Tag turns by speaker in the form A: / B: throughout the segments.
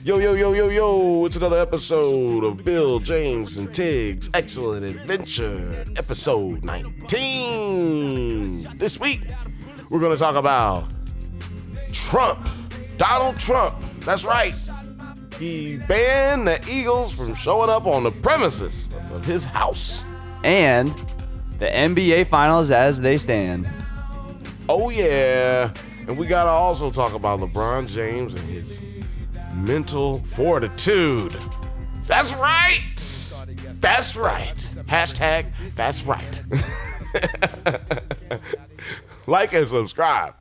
A: Yo, yo, yo, yo, yo, it's another episode of Bill, James, and Tig's Excellent Adventure, episode 19. This week, we're going to talk about Trump, Donald Trump. That's right. He banned the Eagles from showing up on the premises of his house.
B: And the NBA Finals as they stand.
A: Oh, yeah. And we got to also talk about LeBron James and his mental fortitude. That's right. That's right. Hashtag that's right. Like and subscribe.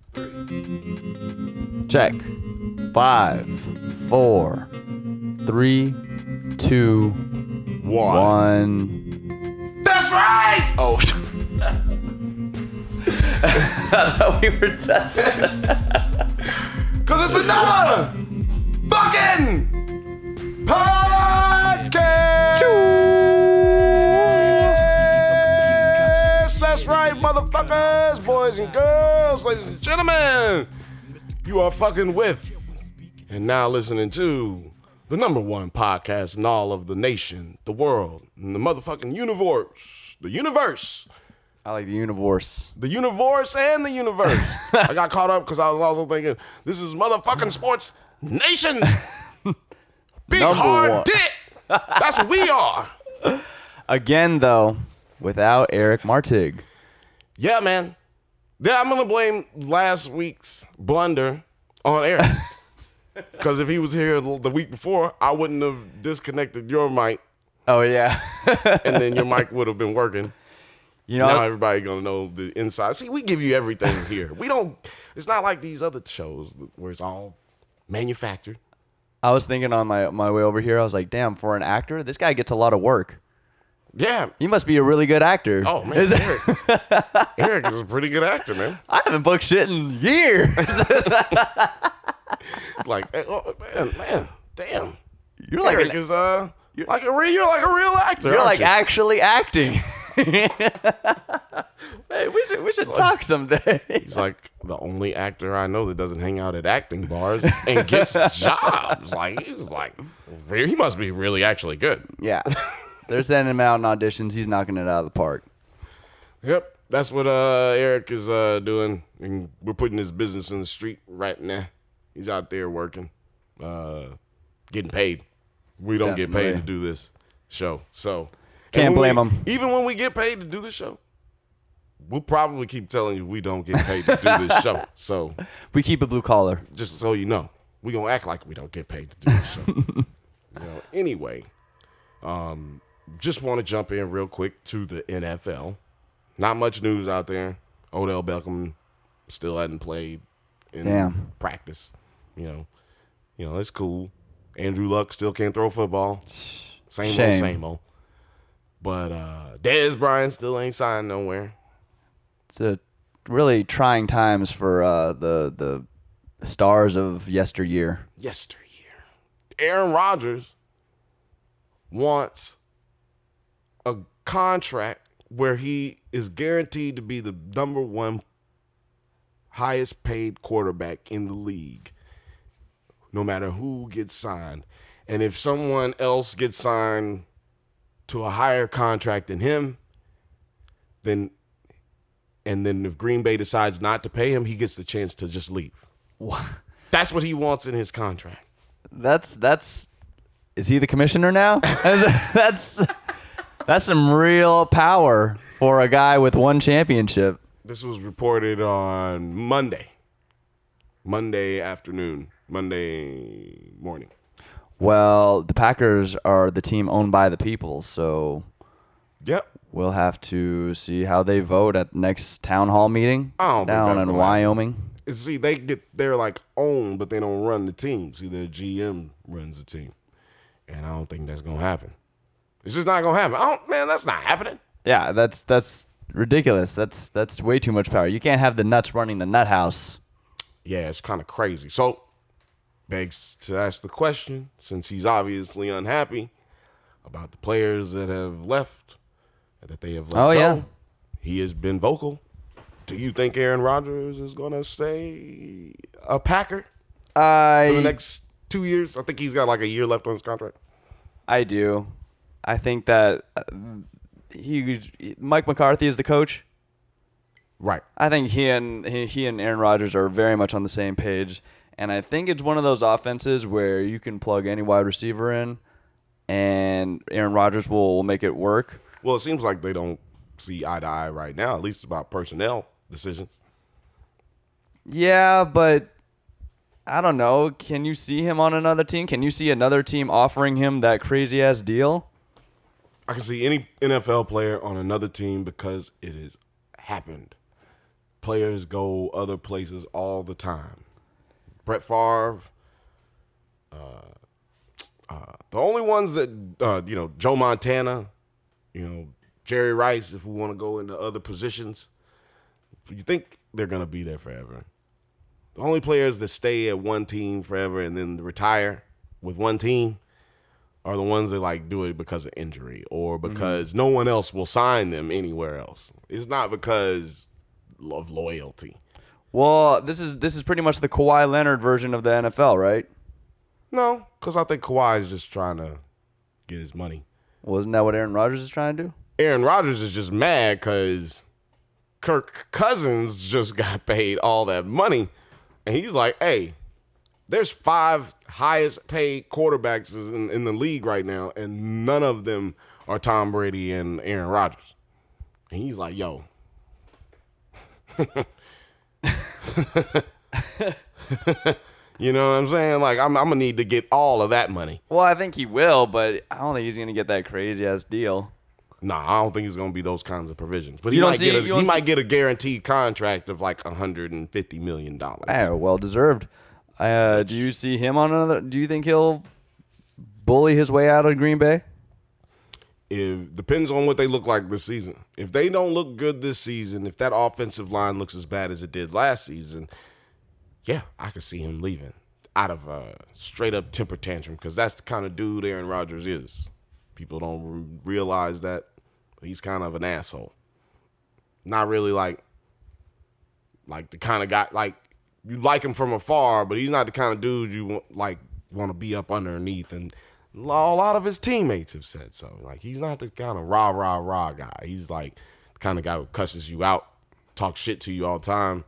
B: Check. 5, 4, 3, 2, 1.
A: That's right.
B: Oh. I thought we were done.
A: Because it's another fucking podcast. That's right, motherfuckers, boys and girls, ladies and gentlemen. You are fucking with and now listening to the number one podcast in all of the nation, the world, and the motherfucking universe. The universe.
B: I like the universe.
A: The universe and the universe. I got caught up because I was also thinking, this is motherfucking sports nations. Big
B: Number
A: hard
B: one.
A: dick. That's what we are.
B: Again, though, without Eric Martig.
A: Yeah, man. Yeah, I'm going to blame last week's blunder on Eric. Because if he was here the week before, I wouldn't have disconnected your mic.
B: Oh, yeah.
A: And then your mic would have been working.
B: You know,
A: Now everybody gonna know the inside. See, we give you everything here. We don't. It's not like these other shows where it's all manufactured.
B: I was thinking on my way over here, I was like, damn, for an actor, this guy gets a lot of work.
A: Yeah.
B: He must be a really good actor.
A: Oh man, Eric is a pretty good actor, man.
B: I haven't booked shit in years.
A: Like, oh, man, damn.
B: You're like
A: Eric is you're like a real actor.
B: You're
A: aren't
B: like
A: you?
B: actually acting. Hey, we should talk someday.
A: He's like the only actor I know that doesn't hang out at acting bars and gets jobs. Like he must be really actually good.
B: Yeah. They're sending him out in auditions. He's knocking it out of the park.
A: Yep, that's what Eric is doing, and we're putting his business in the street right now. He's out there working, getting paid. We don't get paid to do this show, so
B: can't blame him.
A: Even when we get paid to do this show, we'll probably keep telling you we don't get paid to do this show. So
B: We keep a blue collar.
A: just so you know, we gonna act like we don't get paid to do this show. Anyway, just want to jump in real quick to the NFL. Not much news out there. Odell Beckham still hadn't played in practice. You know, it's cool. Andrew Luck still can't throw football. Same old. But Dez Bryant still ain't signed nowhere.
B: It's a really trying times for the stars of yesteryear.
A: Aaron Rodgers wants a contract where he is guaranteed to be the number one highest paid quarterback in the league, no matter who gets signed. And if someone else gets signed to a higher contract than him, then if Green Bay decides not to pay him, he gets the chance to just leave.
B: What?
A: That's what he wants in his contract.
B: That's is he the commissioner now? That's some real power for a guy with one championship.
A: This was reported on Monday afternoon, Monday morning.
B: Well, the Packers are the team owned by the people, so
A: Yep.
B: we'll have to see how they vote at the next town hall meeting
A: I don't think
B: down
A: that's
B: in
A: gonna
B: Wyoming.
A: See, they're like owned, but they don't run the team. See, their GM runs the team. And I don't think that's going to happen. It's just not going to happen. Man, that's not happening.
B: Yeah, that's ridiculous. That's way too much power. You can't have the nuts running the nut house.
A: Yeah, it's kind of crazy. So, begs to ask the question, since he's obviously unhappy about the players that have left, that they have let go.
B: Yeah.
A: He has been vocal. Do you think Aaron Rodgers is going to stay a Packer for the next 2 years. I think he's got like a year left on his contract.
B: I do. I think that Mike McCarthy is the coach.
A: Right.
B: I think he and Aaron Rodgers are very much on the same page, and I think it's one of those offenses where you can plug any wide receiver in, and Aaron Rodgers will make it work.
A: Well, it seems like they don't see eye to eye right now. At least about personnel decisions.
B: Yeah, but I don't know. Can you see him on another team? Can you see another team offering him that crazy ass deal?
A: I can see any NFL player on another team because it has happened. Players go other places all the time. Brett Favre. The only ones that, Joe Montana, Jerry Rice, if we want to go into other positions, you think they're going to be there forever. The only players that stay at one team forever and then retire with one team are the ones that do it because of injury or because no one else will sign them anywhere else. It's not because of loyalty.
B: Well, this is pretty much the Kawhi Leonard version of the NFL, right?
A: No, because I think Kawhi is just trying to get his money.
B: Wasn't that what Aaron Rodgers is trying to do?
A: Aaron Rodgers is just mad because Kirk Cousins just got paid all that money. And he's like, hey, there's 5 highest paid quarterbacks in the league right now, and none of them are Tom Brady and Aaron Rodgers. And he's like, yo. You know what I'm saying? I'm going to need to get all of that money.
B: Well, I think he will, but I don't think he's going to get that crazy-ass deal.
A: Nah, I don't think it's going to be those kinds of provisions. But he might get a guaranteed contract of like $150 million.
B: Well deserved. Do you see him on another? Do you think he'll bully his way out of Green Bay?
A: It depends on what they look like this season. If they don't look good this season, if that offensive line looks as bad as it did last season, yeah, I could see him leaving out of a straight-up temper tantrum because that's the kind of dude Aaron Rodgers is. People don't realize that he's kind of an asshole. Not really like the kind of guy, you like him from afar, but he's not the kind of dude you want to be up underneath. And a lot of his teammates have said so. He's not the kind of rah guy. He's the kind of guy who cusses you out, talks shit to you all the time,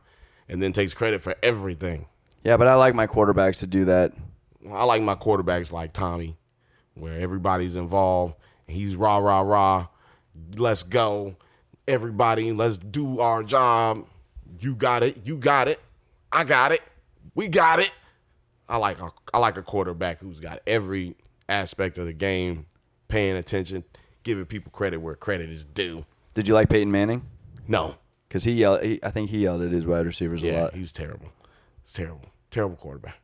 A: and then takes credit for everything.
B: Yeah, but I like my quarterbacks to do that.
A: I like my quarterbacks like Tommy, where everybody's involved. And he's rah. Let's go. Everybody, let's do our job. You got it. I got it. We got it. I like a quarterback who's got every aspect of the game, paying attention, giving people credit where credit is due.
B: Did you like Peyton Manning?
A: No.
B: Because I think he yelled at his wide receivers a lot.
A: Yeah, he's terrible. It's terrible. Terrible quarterback.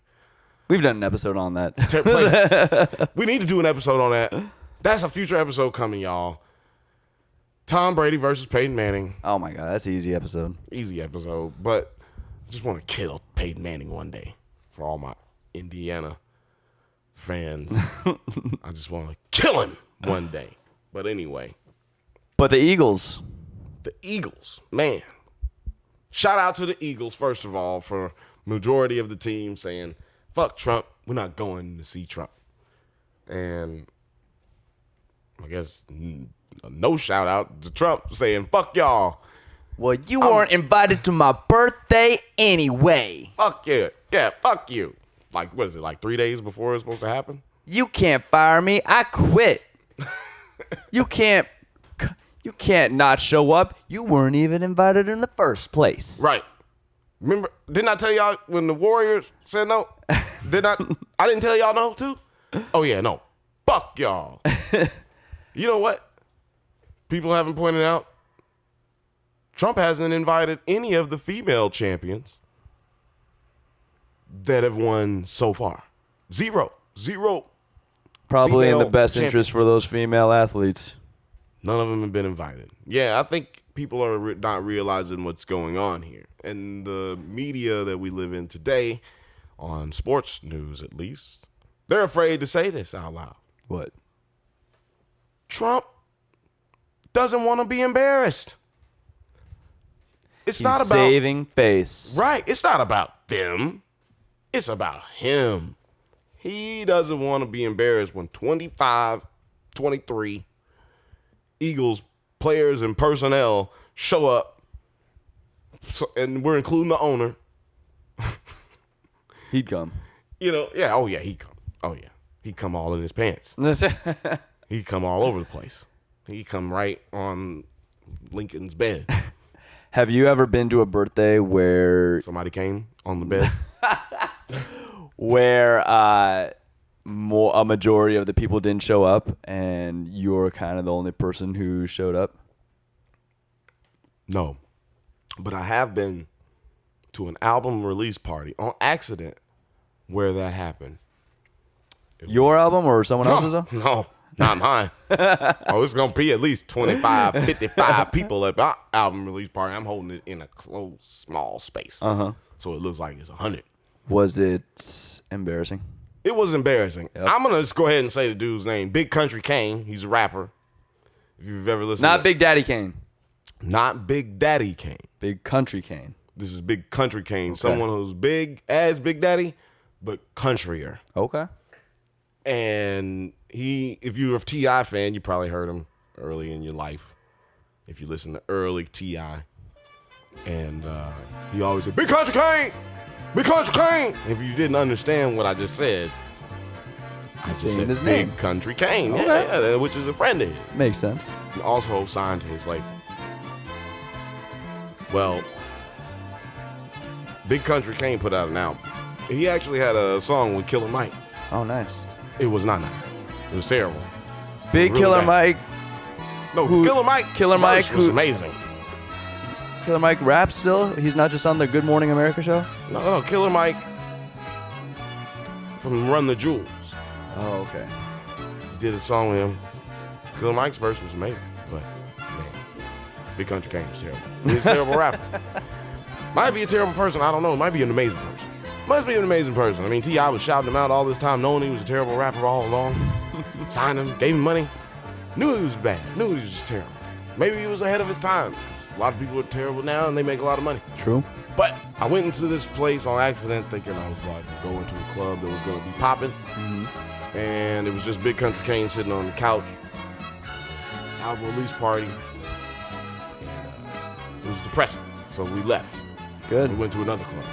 B: We've done an episode on that.
A: We need to do an episode on that. That's a future episode coming, y'all. Tom Brady versus Peyton Manning.
B: Oh, my God. That's an easy episode.
A: Easy episode. But I just want to kill Peyton Manning one day for all my Indiana fans. I just want to kill him one day. But anyway.
B: But the Eagles.
A: The Eagles, man. Shout out to the Eagles, first of all, for majority of the team saying, fuck Trump. We're not going to see Trump. And I guess no shout out to Trump saying, fuck y'all.
B: Well, you weren't invited to my birthday anyway.
A: Fuck yeah. Yeah, fuck you. What is it, 3 days before it's supposed to happen?
B: You can't fire me. I quit. You can't not show up. You weren't even invited in the first place.
A: Right. Remember, didn't I tell y'all when the Warriors said no? I didn't tell y'all no too? Oh yeah, no. Fuck y'all. You know what? People haven't pointed out. Trump hasn't invited any of the female champions that have won so far. Zero.
B: Probably in the best interest for those female athletes.
A: None of them have been invited. Yeah, I think people are not realizing what's going on here. And the media that we live in today, on sports news at least, they're afraid to say this out loud.
B: What?
A: Trump doesn't want to be embarrassed. He's not about
B: saving face.
A: Right. It's not about them. It's about him. He doesn't want to be embarrassed when 25, 23 Eagles players and personnel show up, and we're including the owner.
B: He'd come.
A: You know, yeah, oh yeah, he'd come. Oh yeah, he'd come all in his pants. He'd come all over the place. He'd come right on Lincoln's bed.
B: Have you ever been to a birthday where
A: Somebody came on the bed.
B: where a majority of the people didn't show up and you're kind of the only person who showed up?
A: No, but I have been to an album release party on accident where that happened.
B: Your album or someone else's album?
A: No, not mine. Oh, it's going to be at least 25, 55 people at my album release party. I'm holding it in a closed, small space. So it looks like it's 100.
B: Was it embarrassing?
A: It was embarrassing.
B: Yep.
A: I'm going to just go ahead and say the dude's name. Big Country Kane. He's a rapper. If you've ever listened
B: Not
A: to
B: Big Daddy Kane.
A: Not Big Daddy Kane.
B: Big Country Kane.
A: This is Big Country Kane. Someone who's big as Big Daddy, but countryer.
B: Okay.
A: And if you're a T.I. fan, you probably heard him early in your life. If you listen to early T.I. And he always said, Big Country Kane! Big Country Kane! If you didn't understand what I just said, I just said
B: his
A: Big
B: name.
A: Country Kane.
B: Okay.
A: Yeah, which is a friend of his.
B: Makes sense.
A: And also signed to his label. Well, Big Country Kane put out an album. He actually had a song with Killer Mike.
B: Oh, nice.
A: It was not nice. It was terrible.
B: Big
A: really
B: Killer
A: bad.
B: Mike.
A: No,
B: Killer Mike
A: was amazing.
B: Killer Mike raps still? He's not just on the Good Morning America show?
A: No, Killer Mike from Run the Jewels.
B: Oh, okay.
A: Did a song with him. Killer Mike's verse was amazing, but man, Big Country Kane was terrible. He's a terrible rapper. Might be a terrible person. I don't know. Might be an amazing person. Must be an amazing person. I mean, T.I. was shouting him out all this time, knowing he was a terrible rapper all along. Signed him, gave him money. Knew he was bad. Knew he was just terrible. Maybe he was ahead of his time. A lot of people are terrible now, and they make a lot of money.
B: True.
A: But I went into this place on accident thinking I was about to go into a club that was going to be popping. Mm-hmm. And it was just Big Country Kane sitting on the couch. Album release party. And, it was depressing, so we left.
B: Good.
A: We went to another club.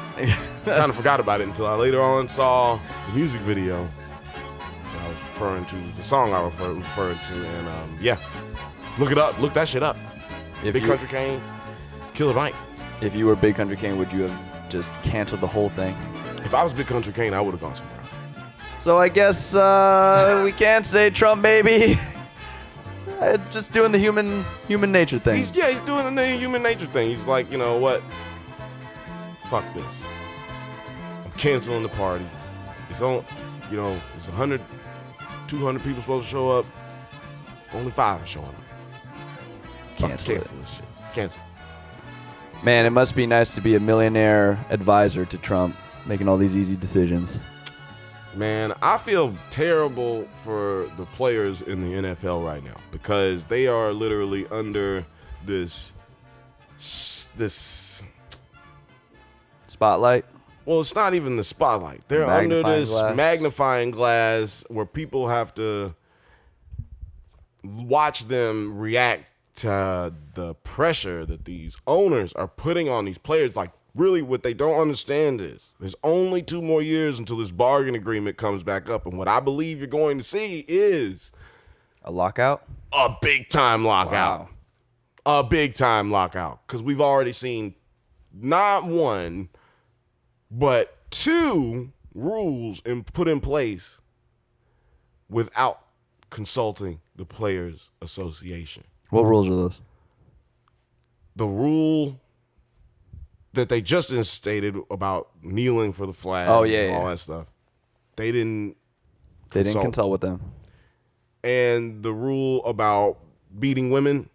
A: Kind of forgot about it until I later on saw the music video that I was referring to, the song I was referring to, and yeah, look it up, look that shit up. Big Country Kane, Killer Mike.
B: If you were Big Country Kane, would you have just canceled the whole thing?
A: If I was Big Country Kane, I would have gone somewhere else.
B: So I guess we can't say Trump baby. Just doing the human nature thing.
A: He's doing the human nature thing. He's like, you know what? Fuck this. I'm canceling the party. It's on, it's 100, 200 people supposed to show up. Only 5 are showing up.
B: Cancel
A: this shit. Cancel.
B: Man, it must be nice to be a millionaire advisor to Trump, making all these easy decisions.
A: Man, I feel terrible for the players in the NFL right now because they are literally under this
B: Spotlight?
A: Well, it's not even the spotlight. They're under this magnifying glass where people have to watch them react to the pressure that these owners are putting on these players. Like, really, what they don't understand is there's only 2 more years until this bargain agreement comes back up. And what I believe you're going to see is
B: a lockout?
A: A big-time lockout. Wow. A big-time lockout. Because we've already seen not 1, but 2 rules put in place without consulting the Players Association.
B: What rules are those?
A: The rule that they just instated about kneeling for the flag, all that stuff. They didn't
B: consult with them. And
A: the rule about beating women.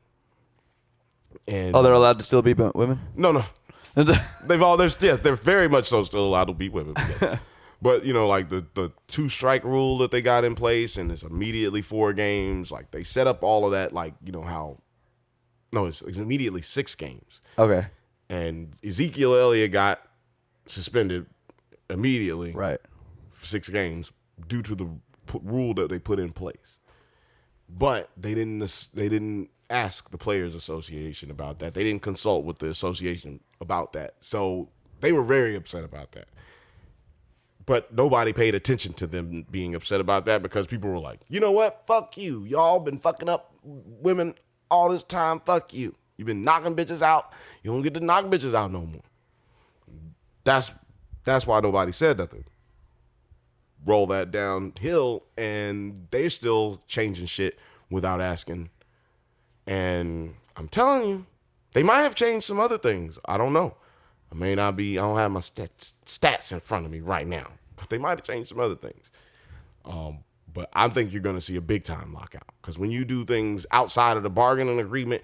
A: And
B: they're allowed to still beat women?
A: No. They're very much so still allowed to beat women. Yes. But, like the 2-strike rule that they got in place, and it's immediately 4 games. Like, they set up all of that, like, it's immediately 6 games.
B: Okay.
A: And Ezekiel Elliott got suspended immediately.
B: Right.
A: For 6 games. due to the rule that they put in place. But they didn't ask the Players Association about that. They didn't consult with the association about that. So they were very upset about that. But nobody paid attention to them being upset about that because people were like, you know what? Fuck you. Y'all been fucking up women all this time. Fuck you. You've been knocking bitches out. You don't get to knock bitches out no more. That's why nobody said nothing. Roll that downhill, and they're still changing shit without asking. And I'm telling you, they might have changed some other things. I don't know. I don't have my stats in front of me right now, but they might have changed some other things. But I think you're going to see a big time lockout because when you do things outside of the bargaining agreement,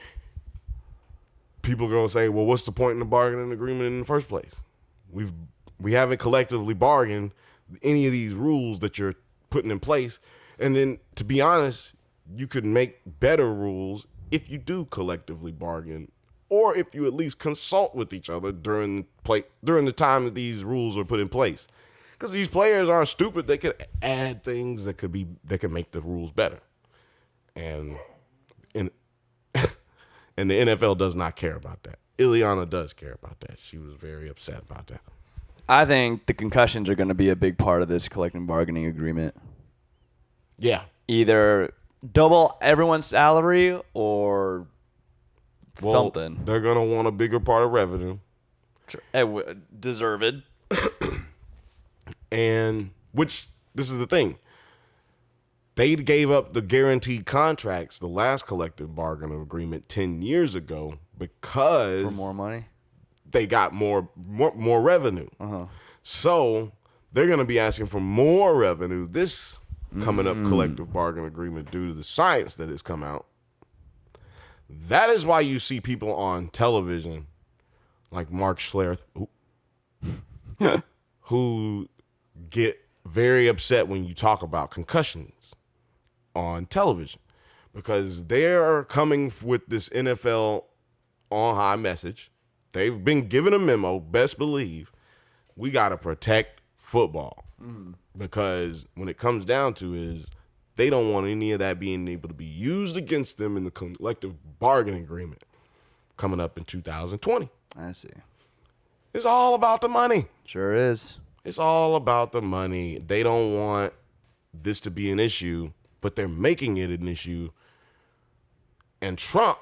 A: people are going to say, well, what's the point in the bargaining agreement in the first place? We haven't collectively bargained any of these rules that you're putting in place. And then, to be honest, you could make better rules if you do collectively bargain or if you at least consult with each other during the time that these rules are put in place. Because these players aren't stupid. They could add things that could make the rules better. And the NFL does not care about that. Ileana does care about that. She was very upset about that.
B: I think the concussions are going to be a big part of this collective bargaining agreement.
A: Yeah.
B: Either double everyone's salary or something.
A: They're going to want a bigger part of revenue.
B: Sure. Deserved.
A: And which, this is the thing. They gave up the guaranteed contracts, the last collective bargaining agreement 10 years ago because...
B: For more money?
A: They got more revenue. Uh-huh. So they're going to be asking for more revenue this coming up collective bargaining agreement due to the science that has come out. That is why you see people on television like Mark Schlereth who get very upset when you talk about concussions on television because they're coming with this NFL on high message. They've been given a memo, best believe, we got to protect football. Because when it comes down to is they don't want any of that being able to be used against them in the collective bargaining agreement coming up in 2020.
B: I see.
A: It's all about the money.
B: Sure is.
A: It's all about the money. They don't want this to be an issue, but they're making it an issue. And Trump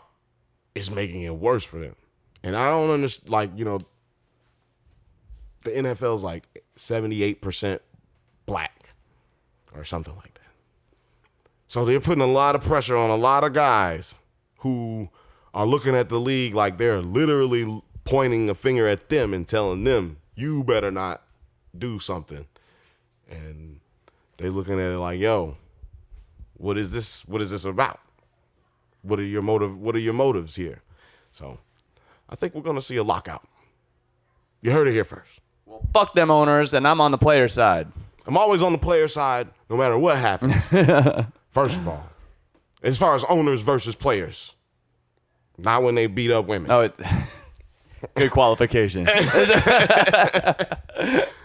A: is making it worse for them. And I don't understand, the NFL's like 78% black or something like that. So they're putting a lot of pressure on a lot of guys who are looking at the league like they're literally pointing a finger at them and telling them, you better not do something. And they're looking at it like, yo, what is this? What is this about? What are your motives here? So I think we're going to see a lockout. You heard it here first.
B: Well, fuck them owners, and I'm on the player side.
A: I'm always on the player side, no matter what happens. First of all, as far as owners versus players, not when they beat up women.
B: Oh, good qualification.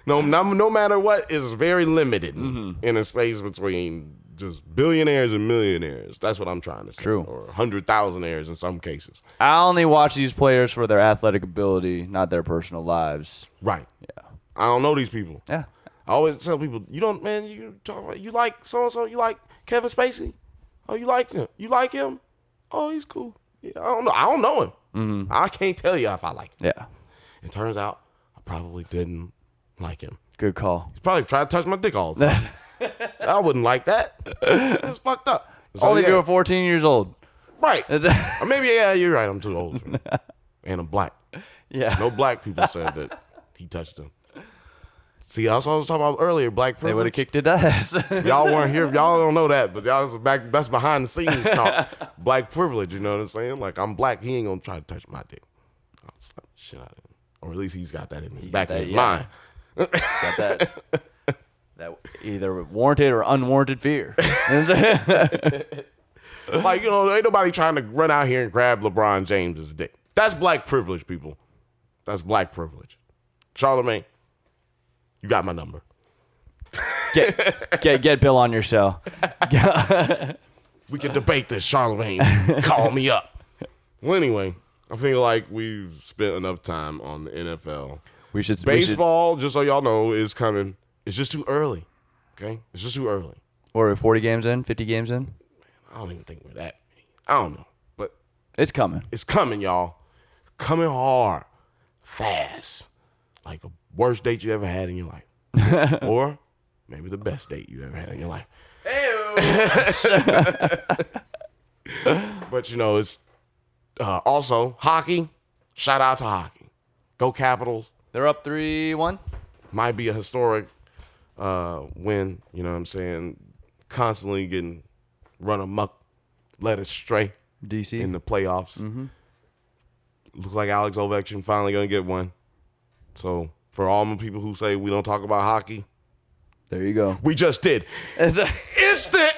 A: No matter what, is very limited in a space between just billionaires and millionaires. That's what I'm trying to say.
B: True.
A: Or 100,000aires in some cases.
B: I only watch these players for their athletic ability, not their personal lives.
A: Right.
B: Yeah.
A: I don't know these people.
B: Yeah.
A: I always tell people, you like so-and-so, you like Kevin Spacey? Oh, you like him? You like him? Oh, he's cool. Yeah, I don't know him. Mm-hmm. I can't tell you if I like him.
B: Yeah.
A: It turns out I probably didn't like him.
B: Good call.
A: He's probably tried to touch my dick all the time. I wouldn't like that. It's fucked up. So,
B: Only if you were 14 years old.
A: Right. Or maybe, yeah, you're right. I'm too old for that. And I'm black.
B: Yeah.
A: No black people said that he touched them. See, that's what I was talking about earlier, black privilege.
B: They would have kicked his ass.
A: Y'all weren't here. Y'all don't know that, but that's behind the scenes talk. Black privilege, you know what I'm saying? Like, I'm black. He ain't going to try to touch my dick. I'll slap the shit out of him. Or at least he's got that in his back of his mind.
B: Got that either warranted or unwarranted fear.
A: Like, ain't nobody trying to run out here and grab LeBron James's dick. That's black privilege, people. That's black privilege. Charlamagne, you got my number.
B: Get Bill on your show.
A: We can debate this, Charlemagne. Call me up. Well, anyway, I feel like we've spent enough time on the NFL. Baseball, just so y'all know, is coming. It's just too early. Okay? It's just too early.
B: Or 40 games in, 50 games in?
A: I don't even think we're that many. I don't know. But
B: it's coming.
A: It's coming, y'all. Coming hard. Fast. Like a worst date you ever had in your life. Or maybe the best date you ever had in your life. But, it's also hockey. Shout out to hockey. Go Capitals.
B: They're up 3-1.
A: Might be a historic win. You know what I'm saying? Constantly getting run amok, led astray.
B: DC.
A: In the playoffs.
B: Mm-hmm.
A: Looks like Alex Ovechkin finally going to get one. So, for all the people who say we don't talk about hockey,
B: there you go.
A: We just did. It's the NBA!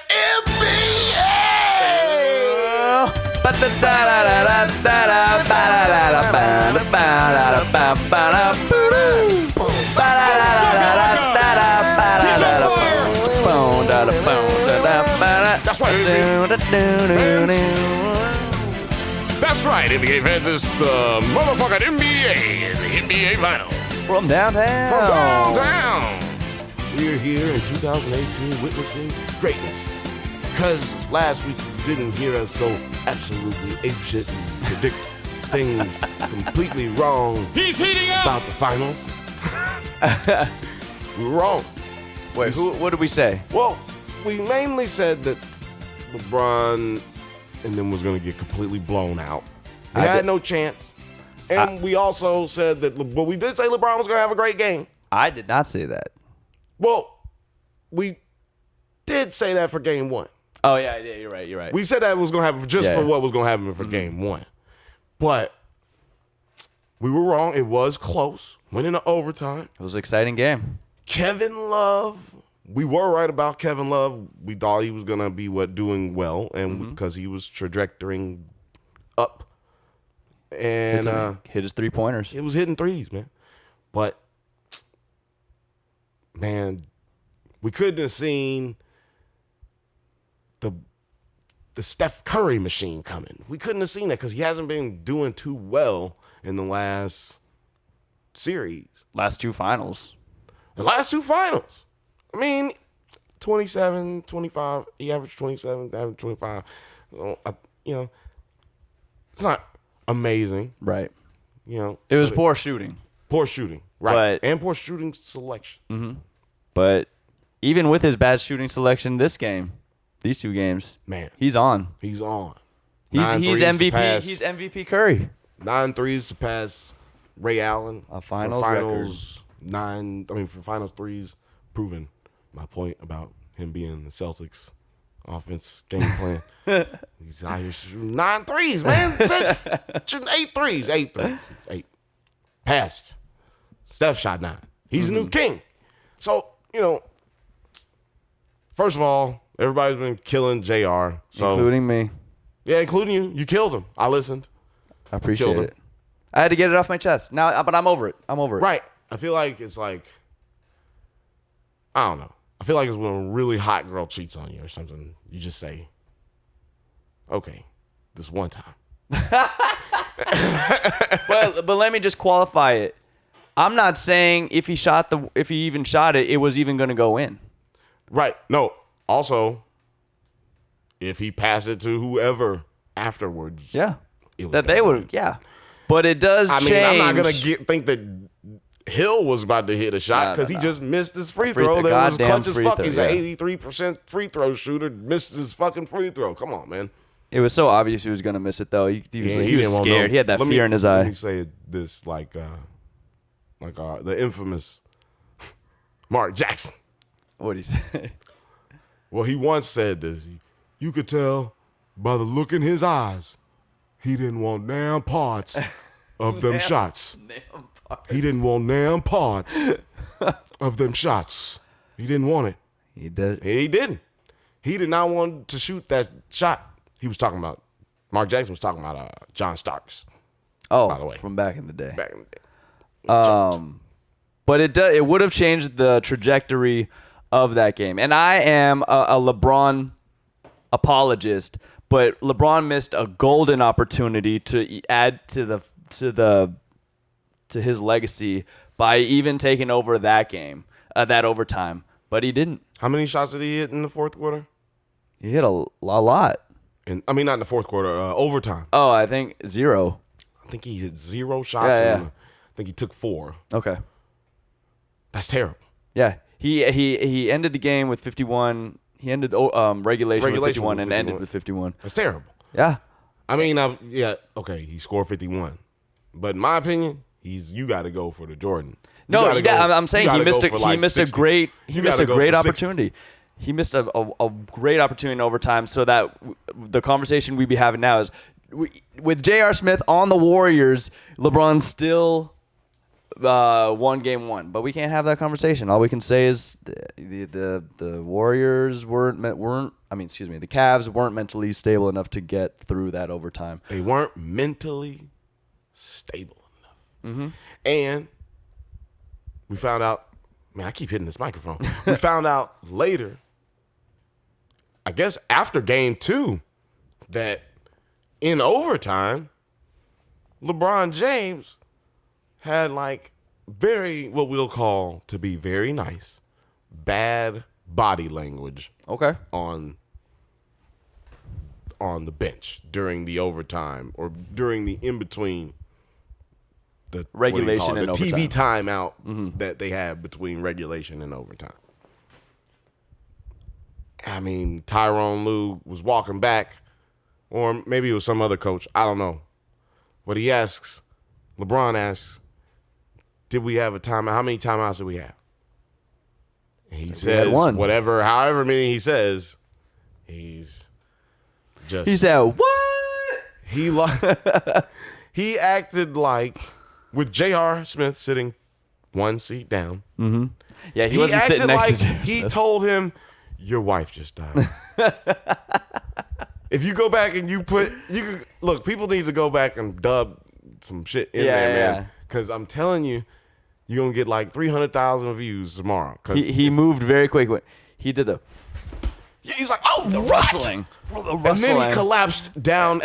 A: That's right. That's right, NBA fans. It's the motherfucking NBA, the NBA final.
B: From downtown.
A: We're here in 2018 witnessing greatness. Because last week you didn't hear us go absolutely apeshit and predict things completely wrong.
C: He's heating up
A: about the finals. We were wrong.
B: Wait, what did we say?
A: Well, we mainly said that LeBron and then was going to get completely blown out. They had no chance. And we also said that, but we did say LeBron was going to have a great game.
B: I did not say that.
A: Well, we did say that for game one.
B: Oh, yeah, you're right.
A: We said that was going to happen for what was going to happen for game one. But we were wrong. It was close. Went into overtime.
B: It was an exciting game.
A: Kevin Love. We were right about Kevin Love. We thought he was going to be doing well, and because he was trajectorying up. And
B: hit his 3-pointers.
A: It was hitting threes, man. But, man, we couldn't have seen the Steph Curry machine coming. We couldn't have seen that because he hasn't been doing too well in the last series.
B: Last two finals.
A: The last two finals. I mean, 27, 25. He averaged 27, averaged 25. It's not amazing.
B: Right.
A: It
B: was poor shooting.
A: Poor shooting. Right. And poor shooting selection.
B: Mm-hmm. But even with his bad shooting selection these two games,
A: man,
B: he's on.
A: He's on.
B: He's MVP. He's MVP Curry.
A: 9 threes to pass Ray Allen.
B: A finals record.
A: For finals threes, proving my point about him being the Celtics offense game plan. He's out here shooting 9 threes, man. Shooting 8 threes. 8 threes. 8. Passed. Steph shot 9. He's the new king. So, first of all, everybody's been killing JR. So,
B: including me.
A: Yeah, including you. You killed him. I listened.
B: I appreciate it. I had to get it off my chest. Now, but I'm over it.
A: Right. I feel like it's like, I don't know. I feel like it's when a really hot girl cheats on you or something. You just say, okay, this one time.
B: Well, but let me just qualify it. I'm not saying if he even shot it, it was even going to go in.
A: Right. No. Also, if he passed it to whoever afterwards.
B: Yeah. That they would. Yeah. But it does change.
A: I'm not going to think that Hill was about to hit a shot because he just missed his free throw. That was clutch as fuck. He's an 83% free throw shooter. Missed his fucking free throw. Come on, man.
B: It was so obvious he was going to miss it, though. He was scared. He had that fear in his eye.
A: Let me say this like the infamous Mark Jackson.
B: What'd he say?
A: Well, he once said this. You could tell by the look in his eyes, he didn't want damn parts of them shots. He didn't want damn parts of them shots. He didn't want it.
B: He did.
A: He didn't. He did not want to shoot that shot. He was talking about, Mark Jackson was talking about John Starks.
B: Oh,
A: by the way.
B: From back in the day.
A: Back in the day.
B: But it would have changed the trajectory of that game. And I am a LeBron apologist, but LeBron missed a golden opportunity to add to his legacy by even taking over that game, that overtime. But he didn't.
A: How many shots did he hit in the fourth quarter?
B: He hit a lot.
A: I mean, not in the fourth quarter, overtime.
B: Oh, I think 0.
A: I think he hit 0 shots.
B: Yeah.
A: I think he took 4.
B: Okay.
A: That's terrible.
B: Yeah. He ended the game with 51. He ended regulation with 51 and ended with 51.
A: That's terrible.
B: Yeah.
A: I mean, okay, he scored 51. But in my opinion, you got to go for the Jordan.
B: No, I'm saying he missed a great opportunity. He missed a great opportunity in overtime, so that the conversation we'd be having now is with J.R. Smith on the Warriors, LeBron still won game 1, but we can't have that conversation. All we can say is the Warriors the Cavs weren't mentally stable enough to get through that overtime.
A: They weren't mentally stable enough.
B: Mm-hmm.
A: And we found out, man, I keep hitting this microphone. We found out later, I guess after game 2, that in overtime, LeBron James had like what we'll call to be very nice, bad body language.
B: Okay.
A: On the bench during the overtime or during the in-between the
B: regulation and
A: the
B: overtime.
A: TV timeout that they have between regulation and overtime. I mean, Tyronn Lue was walking back, or maybe it was some other coach. I don't know. But LeBron asks, did we have a timeout? How many timeouts did we have? And he says, however many he says, he
B: said, what?
A: He acted like, with J.R. Smith sitting one seat down.
B: Mm-hmm. Yeah, he wasn't sitting next to J.R.
A: He
B: Smith.
A: told him, your wife just died. If you go back and look, people need to go back and dub some shit in there, man. Because I'm telling you, you're going to get like 300,000 views tomorrow.
B: He moved very quick. He did
A: he's like,
B: the rustling.
A: And then he collapsed down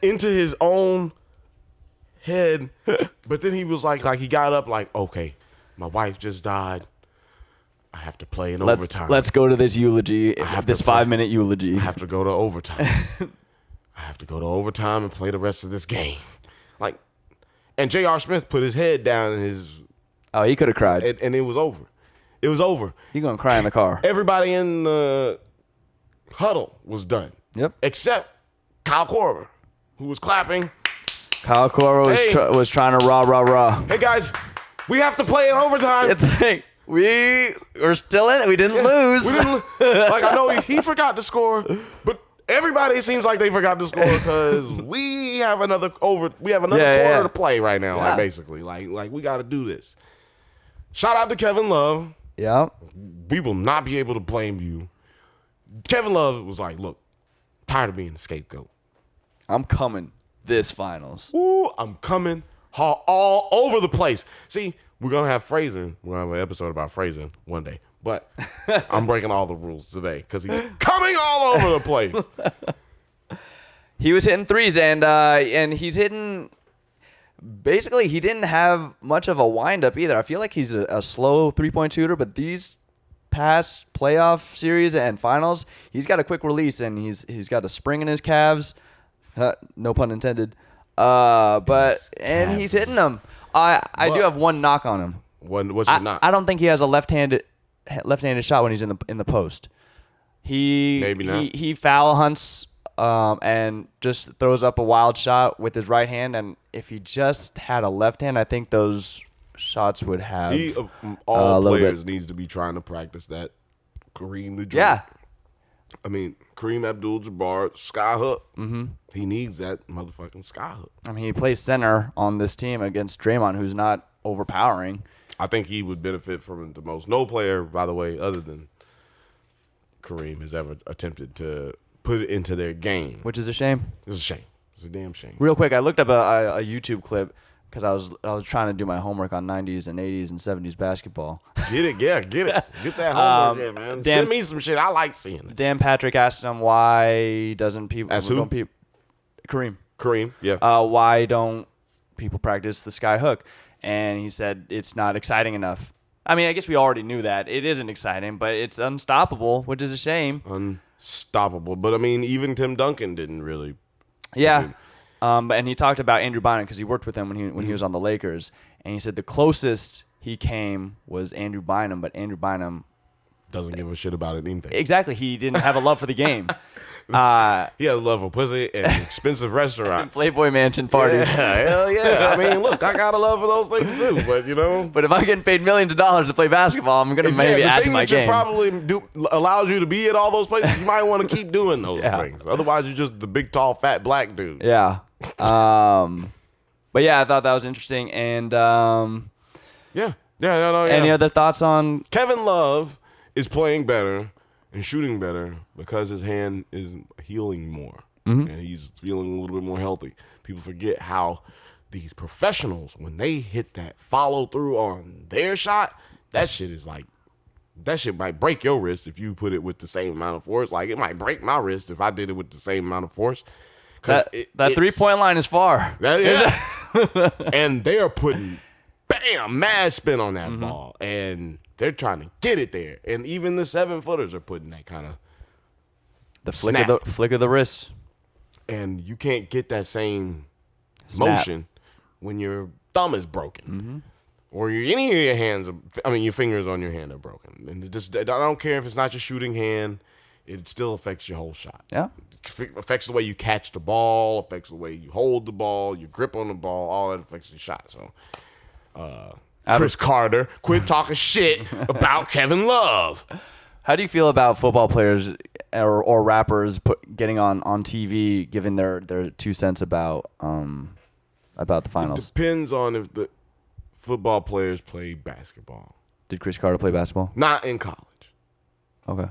A: into his own head. But then he was like he got up like, okay, my wife just died. I have to play in overtime.
B: Let's go to this eulogy, this 5-minute eulogy.
A: I have to go to overtime. I have to go to overtime and play the rest of this game. And J.R. Smith put his head down in his...
B: Oh, he could have cried.
A: And it was over. It was over.
B: He's going to cry in the car.
A: Everybody in the huddle was done.
B: Yep.
A: Except Kyle Korver, who was clapping.
B: Kyle Korver was trying to rah.
A: Hey, guys, we have to play in overtime.
B: It's like, we were still in it. We didn't lose.
A: I know he forgot to score, but everybody seems like they forgot to score because we have another quarter to play right now.
B: Yeah.
A: Basically, we got to do this. Shout out to Kevin Love.
B: Yeah,
A: we will not be able to blame you. Kevin Love was like, "Look, tired of being the scapegoat.
B: I'm coming this finals.
A: Ooh, I'm coming all over the place." See, we're gonna have phrasing. We're gonna have an episode about phrasing one day. But I'm breaking all the rules today because he's coming all over the place.
B: He was hitting threes, and he's hitting. Basically, he didn't have much of a windup either. I feel like he's a slow 3-point shooter, but these past playoff series and finals, he's got a quick release, and he's got a spring in his calves. No pun intended. And he's hitting them. I do have one knock on him.
A: What's your knock?
B: I don't think he has a left-handed shot when he's in the post.
A: Maybe not.
B: He foul hunts and just throws up a wild shot with his right hand. And if he just had a left hand, I think those shots would have.
A: He of all players needs to be trying to practice that Kareem the Dream.
B: Yeah.
A: I mean, Kareem Abdul-Jabbar, sky hook.
B: Mm-hmm.
A: He needs that motherfucking sky hook.
B: I mean, he plays center on this team against Draymond, who's not overpowering.
A: I think he would benefit from it the most. No player, by the way, other than Kareem, has ever attempted to put it into their game.
B: Which is a shame.
A: It's a shame. It's a damn shame.
B: Real quick, I looked up a YouTube clip. because I was trying to do my homework on 90s and 80s and 70s basketball.
A: Get it. Get that homework, man. Send me some shit. I like seeing it.
B: Dan Patrick asked him why doesn't people...
A: Ask who?
B: Kareem.
A: Yeah.
B: Why don't people practice the sky hook? And he said it's not exciting enough. I mean, I guess we already knew that. It isn't exciting, but it's unstoppable, which is a shame.
A: Unstoppable. But, I mean, even Tim Duncan didn't really.
B: Yeah. And he talked about Andrew Bynum because he worked with him when he was on the Lakers. And he said the closest he came was Andrew Bynum, but Andrew Bynum
A: doesn't give a shit about anything.
B: Exactly. He didn't have a love for the game.
A: He had a love for pussy and expensive restaurants.
B: Playboy Mansion parties.
A: Yeah, hell yeah. I mean, look, I got a love for those things too, but you know.
B: But if I'm getting paid millions of dollars to play basketball, I'm going to maybe add to my game.
A: The thing that probably allows you to be at all those places, you might want to keep doing those things. Otherwise, you're just the big, tall, fat black dude.
B: Yeah. But yeah, I thought that was interesting. And
A: yeah.
B: Any other thoughts on
A: Kevin Love is playing better and shooting better because his hand is healing more and he's feeling a little bit more healthy. People forget how these professionals, when they hit that follow through on their shot, that shit might break your wrist if you put it with the same amount of force. Like, it might break my wrist if I did it with the same amount of force.
B: That 3-point line is far.
A: And they are putting, mad spin on that ball. And they're trying to get it there. And even the 7-footers are putting that kind of
B: flick of the wrist.
A: And you can't get that same
B: Snap.
A: motion when your thumb is broken. Or any of your hands, your fingers on your hand are broken. And I don't care if it's not your shooting hand, it still affects your whole shot.
B: Yeah.
A: It affects the way you catch the ball, affects the way you hold the ball, your grip on the ball, all that affects your shot. So, Chris Carter, quit talking shit about Kevin Love.
B: How do you feel about football players or rappers getting on TV, giving their 2 cents about the finals?
A: It depends on if the football players play basketball.
B: Did Chris Carter play basketball?
A: Not in college.
B: Okay.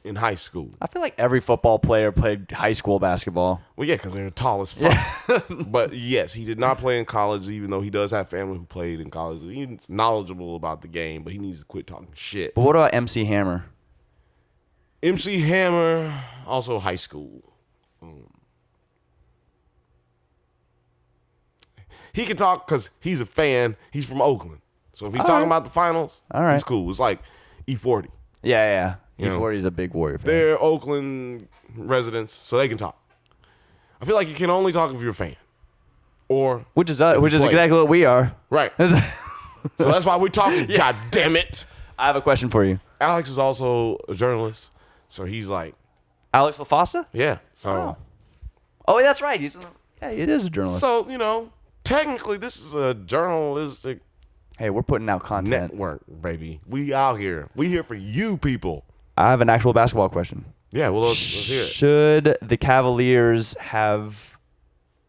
A: In high school.
B: I feel like every football player played high school basketball.
A: Well, yeah, because they're tall as fuck. But yes, he did not play in college, even though he does have family who played in college. He's knowledgeable about the game, but he needs to quit talking shit.
B: But what about MC Hammer?
A: MC Hammer, also high school. He can talk because he's a fan. He's from Oakland. So if he's talking about the finals, he's cool. It's like E40.
B: Yeah. E40 is a big Warrior fan.
A: They're Oakland residents, so they can talk. I feel like you can only talk if you're a fan. Or
B: which is exactly what we are.
A: Right. So that's why we're talking, God damn it.
B: I have a question for you.
A: Alex is also a journalist, so he's like...
B: Alex LaFosta?
A: Yeah. So.
B: Oh, that's right. He is a journalist.
A: So, technically this is a journalistic...
B: Hey, we're putting out content.
A: Network, baby. We out here. We here for you people.
B: I have an actual basketball question.
A: Yeah, well, let's hear it.
B: Should the Cavaliers have...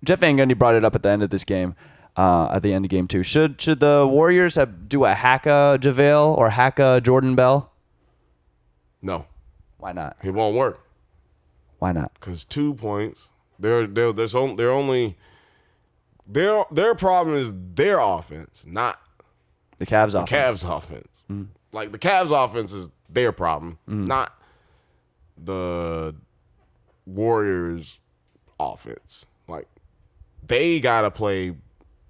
B: Jeff Van Gundy brought it up at the end of this game, at the end of game 2. Should the Warriors do a Haka JaVale or Haka Jordan Bell?
A: No.
B: Why not?
A: It won't work.
B: Why not?
A: Because 2 points. Their problem is their offense, not
B: the Cavs
A: the
B: offense.
A: Cavs offense. Like, the Cavs offense is their problem, not the Warriors offense. Like, they got to play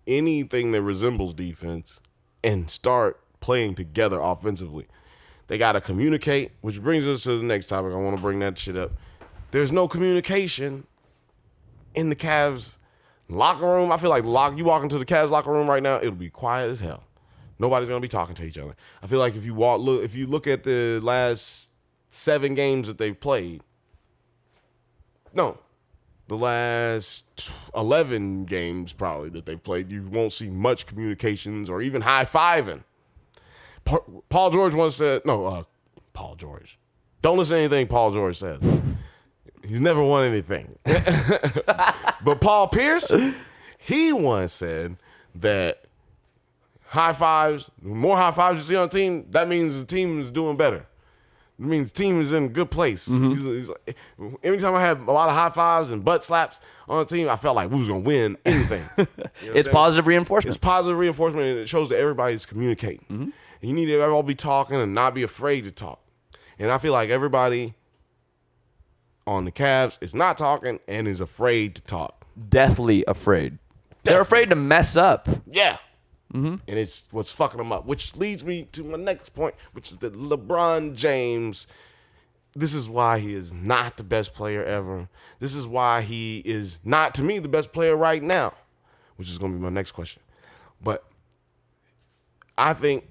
A: anything that resembles defense and start playing together offensively. They got to communicate, which brings us to the next topic. I want to bring that shit up. There's no communication in the Cavs locker room. I feel like you walk into the Cavs locker room right now, it'll be quiet as hell. Nobody's gonna be talking to each other. I feel like if you look at the last 7 games that they've played, the last 11 games probably that they've played, you won't see much communications or even high-fiving. Paul George once said, Paul George. Don't listen to anything Paul George says. He's never won anything. But Paul Pierce, he once said that more high fives you see on a team, that means the team is doing better. It means the team is in a good place.
B: Mm-hmm.
A: Every time I had a lot of high fives and butt slaps on the team, I felt like we was going to win anything. You know
B: It's positive reinforcement.
A: It's positive reinforcement, and it shows that everybody's communicating.
B: Mm-hmm.
A: And you need to all be talking and not be afraid to talk. And I feel like everybody on the Cavs is not talking and is afraid to talk.
B: Deathly afraid. They're afraid to mess up.
A: Yeah. Mm-hmm. And it's what's fucking them up, which leads me to my next point, which is that LeBron James, this is why he is not the best player ever. This is why he is not, to me, the best player right now, which is going to be my next question. But I think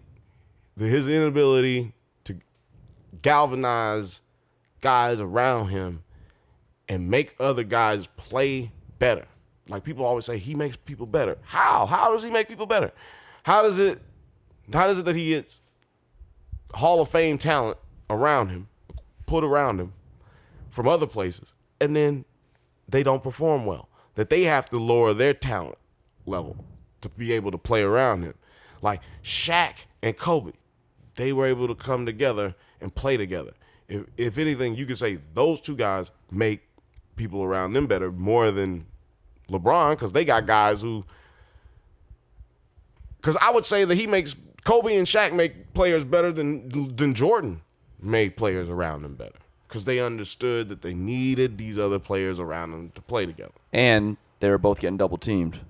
A: that his inability to galvanize guys around him and make other guys play better. Like people always say, he makes people better. How? How does he make people better? How does it that he gets Hall of Fame talent around him, put around him from other places, and then they don't perform well? That they have to lower their talent level to be able to play around him. Like Shaq and Kobe, they were able to come together and play together. If anything, you could say those two guys make people around them better more than LeBron, because they got guys who, because I would say that he makes Kobe and Shaq make players better than Jordan made players around them better, because they understood that they needed these other players around them to play together.
B: And they were both getting double teamed.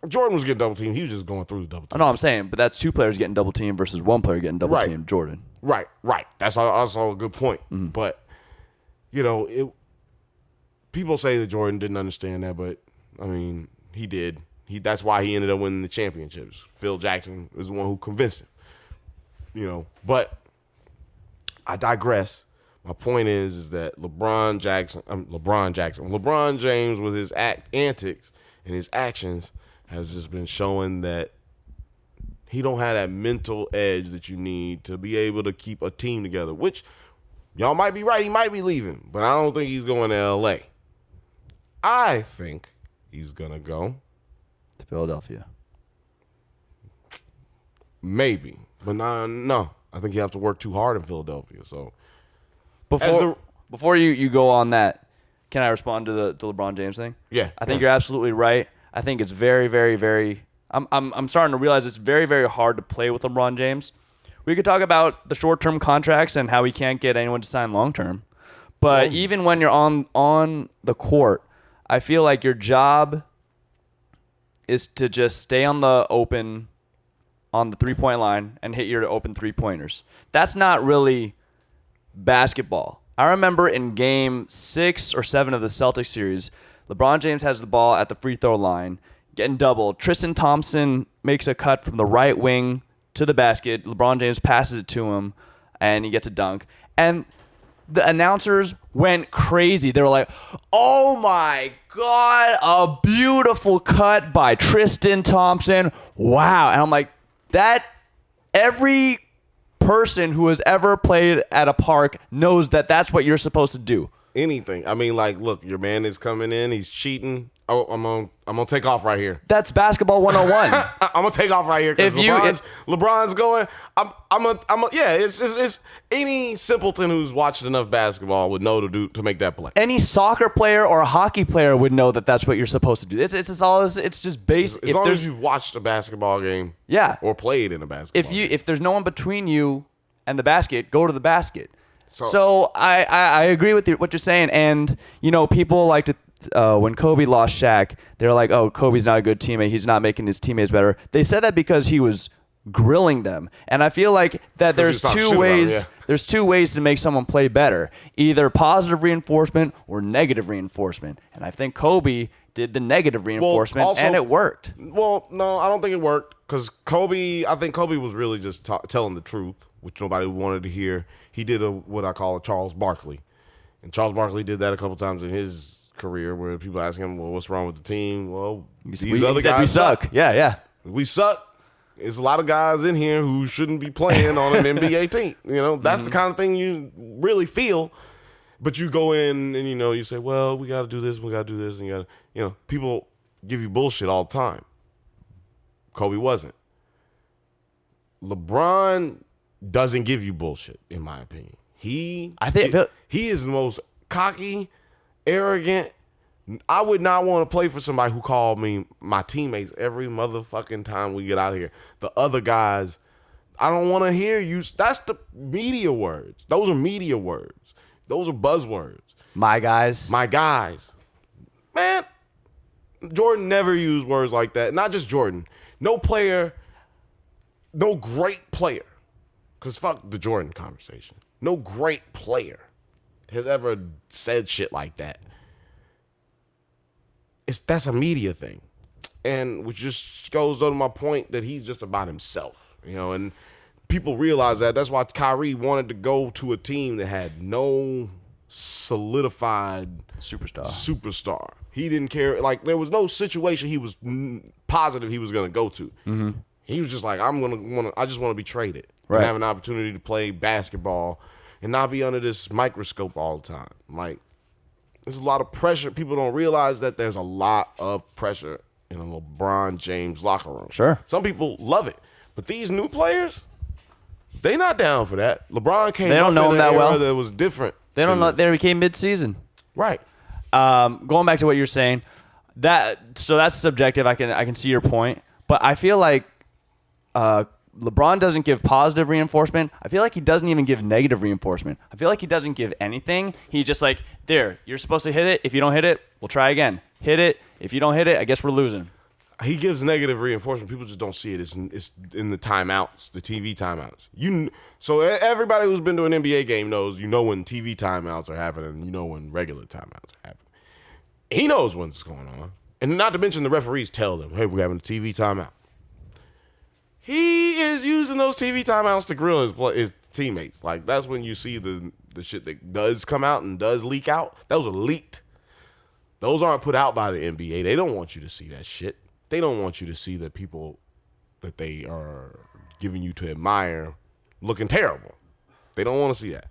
A: Jordan was getting double teamed. He was just going through the double team.
B: I know I'm saying, but that's two players getting double teamed versus one player getting double teamed. Jordan.
A: Right. That's also a good point. Mm-hmm. But, people say that Jordan didn't understand that, but, I mean, he did. That's why he ended up winning the championships. Phil Jackson was the one who convinced him. But I digress. My point is that LeBron James with his antics and his actions has just been showing that he don't have that mental edge that you need to be able to keep a team together, which y'all might be right. He might be leaving, but I don't think he's going to L.A. I think he's going to go
B: to Philadelphia.
A: Maybe, but no. I think you have to work too hard in Philadelphia. So
B: before you go on that, can I respond to the LeBron James thing?
A: Yeah.
B: I think you're absolutely right. I think it's very, very, very I'm starting to realize it's very, very hard to play with LeBron James. We could talk about the short-term contracts and how we can't get anyone to sign long-term. But even when you're on the court, I feel like your job is to just stay on the three-point line and hit your open three-pointers. That's not really basketball. I remember in game 6 or 7 of the Celtics series, LeBron James has the ball at the free throw line, getting doubled. Tristan Thompson makes a cut from the right wing to the basket. LeBron James passes it to him, and he gets a dunk. And the announcers went crazy. They were like, oh my God, a beautiful cut by Tristan Thompson. Wow. And I'm like, that every person who has ever played at a park knows that that's what you're supposed to do.
A: Anything. I mean, like, look, your man is coming in. He's cheating. Oh, I'm gonna take off right here.
B: That's basketball 101.
A: I'm gonna take off right here because LeBron's going. It's any simpleton who's watched enough basketball would know to make that play.
B: Any soccer player or a hockey player would know that that's what you're supposed to do. It's just basic.
A: As long as you've watched a basketball game,
B: yeah,
A: or played in a basketball game.
B: If there's no one between you and the basket, go to the basket. So I agree with what you're saying, and people like to. When Kobe lost Shaq, they're like, oh, Kobe's not a good teammate. He's not making his teammates better. They said that because he was grilling them. And I feel like that there's two ways. There's two ways to make someone play better. Either positive reinforcement or negative reinforcement. And I think Kobe did the negative reinforcement, and it worked.
A: Well, no, I don't think it worked because I think Kobe was really just telling the truth, which nobody wanted to hear. He did what I call a Charles Barkley. And Charles Barkley did that a couple times in his career where people ask him, well, what's wrong with the team? Well, these other guys
B: suck. Yeah.
A: We suck. There's a lot of guys in here who shouldn't be playing on an NBA team. That's the kind of thing you really feel. But you go in and, you say, well, we got to do this, we got to do this. And people give you bullshit all the time. Kobe wasn't. LeBron doesn't give you bullshit, in my opinion. He is the most cocky, arrogant. I would not want to play for somebody who called me my teammates every motherfucking time we get out of here. The other guys, I don't want to hear you. That's the media words. Those are media words. Those are buzzwords.
B: My guys.
A: My guys. Man, Jordan never used words like that. Not just Jordan. No player, no great player, because fuck the Jordan conversation. No great player has ever said shit like that. That's a media thing. And which just goes to my point that he's just about himself, and people realize that. That's why Kyrie wanted to go to a team that had no solidified superstar. He didn't care. Like, there was no situation he was positive he was going to go to. Mm-hmm. He was just like, I just want to be traded and have an opportunity to play basketball and not be under this microscope all the time. Like, there's a lot of pressure. People don't realize that there's a lot of pressure in a LeBron James locker room.
B: Sure.
A: Some people love it. But these new players, they not down for that. LeBron came
B: they don't
A: up
B: know
A: in
B: him
A: an
B: that
A: era
B: well.
A: that was different.
B: They don't know. They became mid-season.
A: Right.
B: Going back to what you're saying, that's subjective. I can see your point. But I feel like LeBron doesn't give positive reinforcement. I feel like he doesn't even give negative reinforcement. I feel like he doesn't give anything. He's just like, there, you're supposed to hit it. If you don't hit it, we'll try again. Hit it. If you don't hit it, I guess we're losing.
A: He gives negative reinforcement. People just don't see it. It's in the timeouts, the TV timeouts. So everybody who's been to an NBA game knows, when TV timeouts are happening, when regular timeouts are happening. He knows what's going on. And not to mention the referees tell them, hey, we're having a TV timeout. He is using those TV timeouts to grill his teammates. Like, that's when you see the shit that does come out and does leak out. Those are leaked. Those aren't put out by the NBA. They don't want you to see that shit. They don't want you to see the people that they are giving you to admire looking terrible. They don't want to see that.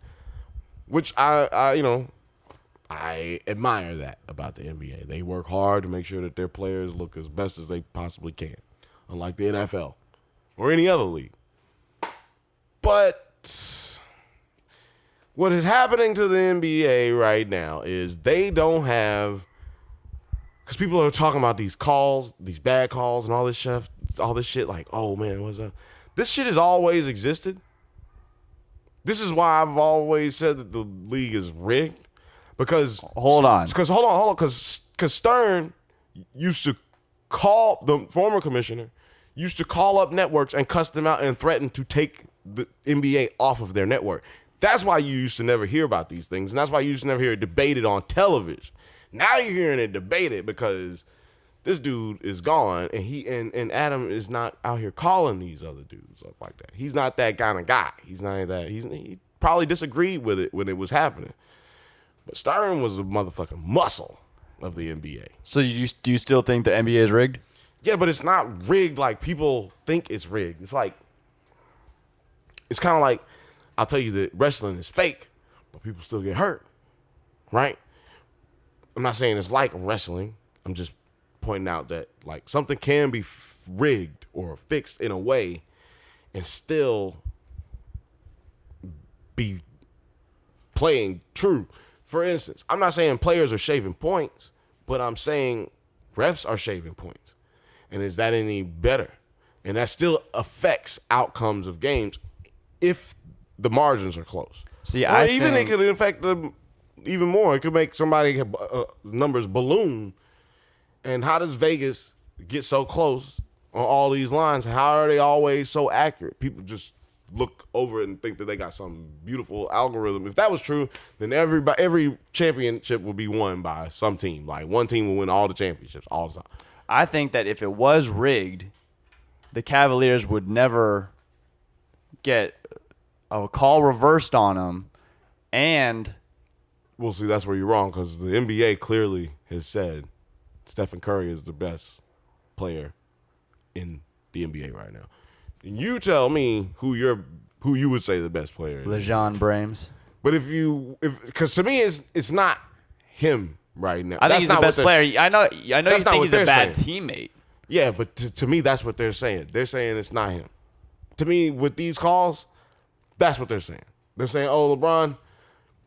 A: Which I admire that about the NBA. They work hard to make sure that their players look as best as they possibly can, unlike the NFL or any other league. But what is happening to the NBA right now is they don't have, because people are talking about these calls, these bad calls and all this shit, like, oh man, what's up? This shit has always existed. This is why I've always said that the league is rigged. Because
B: hold on,
A: because Stern used to call, the former commissioner used to call up networks and cuss them out and threaten to take the NBA off of their network. That's why you used to never hear about these things, and that's why you used to never hear it debated on television. Now you're hearing it debated because this dude is gone, and and Adam is not out here calling these other dudes up like that. He's not that kind of guy. He's not that. He probably disagreed with it when it was happening. But Stern was a motherfucking muscle of the NBA.
B: So do you still think the NBA is rigged?
A: Yeah, but it's not rigged like people think it's rigged. It's kind of like, I'll tell you that wrestling is fake, but people still get hurt, right? I'm not saying it's like wrestling. I'm just pointing out that, like, something can be rigged or fixed in a way and still be playing true. For instance, I'm not saying players are shaving points, but I'm saying refs are shaving points. And is that any better? And that still affects outcomes of games if the margins are close.
B: See,
A: it could affect them even more. It could make somebody numbers balloon. And how does Vegas get so close on all these lines? How are they always so accurate? People just look over it and think that they got some beautiful algorithm. If that was true, then every championship would be won by some team. Like, one team will win all the championships all the time.
B: I think that if it was rigged, the Cavaliers would never get a call reversed on them. And
A: we'll see, that's where you're wrong, because the NBA clearly has said Stephen Curry is the best player in the NBA right now. And you tell me who you would say the best player is.
B: LeJon Brames.
A: But because to me it's not him right now.
B: I think he's the best player. I know you think he's a bad teammate.
A: Yeah, but to me that's what they're saying. They're saying it's not him. To me, with these calls, That's what they're saying. They're saying, oh, LeBron,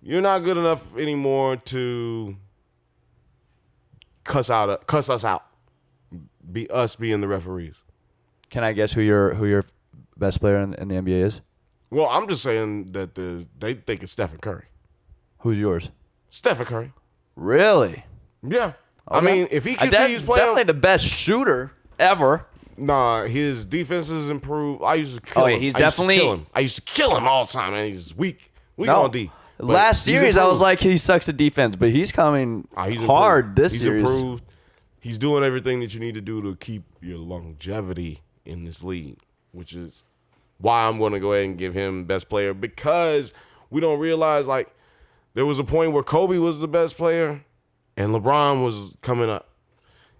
A: you're not good enough anymore to cuss us out. Be us being the referees.
B: Can I guess who your best player in the NBA is?
A: Well, I'm just saying that they think it's Stephen Curry.
B: Who's yours?
A: Stephen Curry.
B: Really?
A: Yeah.
B: Okay.
A: I mean, if he continues playing,
B: definitely the best shooter ever.
A: Nah, his defense has improved. I used to kill him.
B: He's
A: I
B: definitely.
A: used to kill him. I used to kill him all the time, man. He's weak
B: No.
A: on D. But
B: Last
A: he's
B: series, I was
A: improved.
B: like, he sucks at defense, but he's coming
A: He's
B: hard
A: improved.
B: this series.
A: He's improved. He's doing everything that you need to do to keep your longevity in this league, which is why I'm going to go ahead and give him best player, because we don't realize, like, there was a point where Kobe was the best player and LeBron was coming up.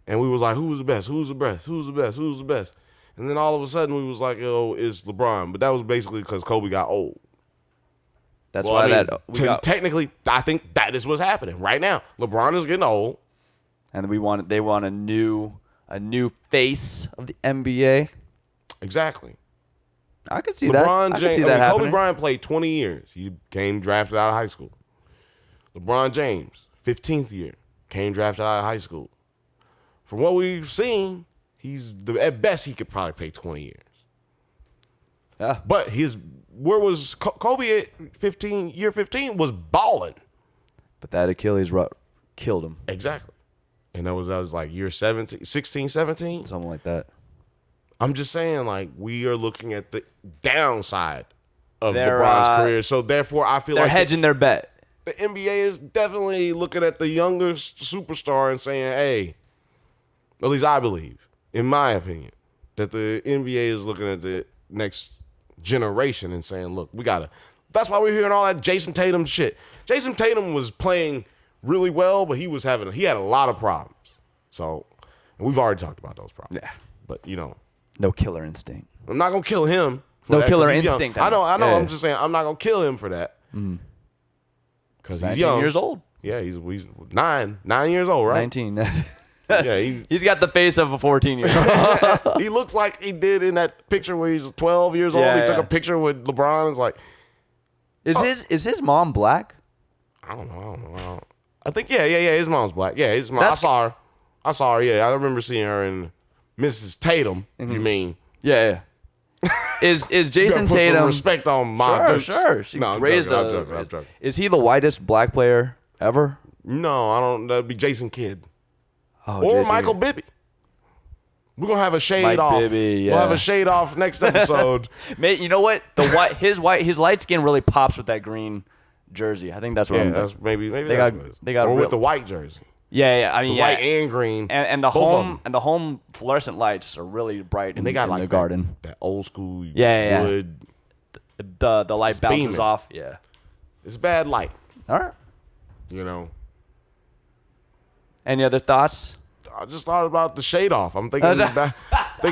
A: And we was like, who was the best? Who's the best? Who's the best? Who's the best? And then all of a sudden we was like, oh, it's LeBron. But that was basically because Kobe got old.
B: That's
A: Well,
B: why
A: I mean,
B: technically,
A: technically, I think that is what's happening right now. LeBron is getting old.
B: and they want a new face of the NBA.
A: Exactly.
B: I could see that. I could see that
A: Kobe
B: happening.
A: Bryant played 20 years. He came drafted out of high school. LeBron James, 15th year, came drafted out of high school. From what we've seen, at best he could probably play 20 years.
B: Yeah.
A: But where was Kobe at 15 was balling.
B: But that Achilles rut killed him.
A: Exactly. And that was like year 17, 16, 17.
B: Something like that.
A: I'm just saying, like, we are looking at the downside of
B: They're,
A: LeBron's career. So therefore I feel
B: They're
A: like
B: hedging their bet.
A: the NBA is definitely looking at the younger superstar and saying, hey, at least I believe, in my opinion, that the NBA is looking at the next generation and saying, look, that's why we're hearing all that Jason Tatum shit. Jason Tatum was playing really well, but he had a lot of problems. So, and we've already talked about those problems.
B: Yeah.
A: But,
B: No killer instinct.
A: I'm not going to kill him for
B: No
A: that,
B: killer
A: 'cause he's young.
B: instinct.
A: I know.
B: Yeah.
A: I'm just saying, I'm not going to kill him for that. Because he's
B: 19
A: young.
B: years old.
A: Yeah, he's 9 years old, right?
B: 19.
A: Yeah,
B: He's got the face of a 14-year-old.
A: he looks like he did in that picture where he's 12 years old.
B: Yeah,
A: He took
B: yeah.
A: a picture with LeBron. It's like,
B: Is his mom black?
A: I don't know. I think, yeah. His mom's black. Yeah, his mom. I saw her. Yeah, I remember seeing her in Mrs. Tatum. You mean?
B: Yeah. Is Jason
A: Gotta put
B: Tatum
A: some respect on my
B: Sure. She
A: No, I'm
B: raised
A: joking, I'm joking.
B: Is he the whitest black player ever?
A: No, I don't. That'd be Jason Kidd
B: Oh,
A: or
B: Jason-
A: Michael Bibby. We're gonna have a shade
B: Mike
A: off.
B: Bibby,
A: We'll have
B: yeah.
A: a shade off next episode.
B: Mate, you know what? His light skin really pops with that green jersey. I think that's what
A: Yeah,
B: I'm
A: that's maybe
B: They
A: that's
B: got-
A: what it is.
B: they got
A: or
B: real-
A: with the white jersey,
B: Yeah. I mean,
A: the
B: yeah.
A: white and green,
B: and the
A: both of
B: home
A: them.
B: and the home fluorescent lights are really bright
A: And they got
B: in
A: like
B: the garden.
A: that old school
B: Yeah.
A: wood.
B: The light bounces
A: beaming.
B: off. Yeah.
A: It's bad light,
B: All right.
A: you know.
B: Any other thoughts?
A: I just thought about the shade off. I'm thinking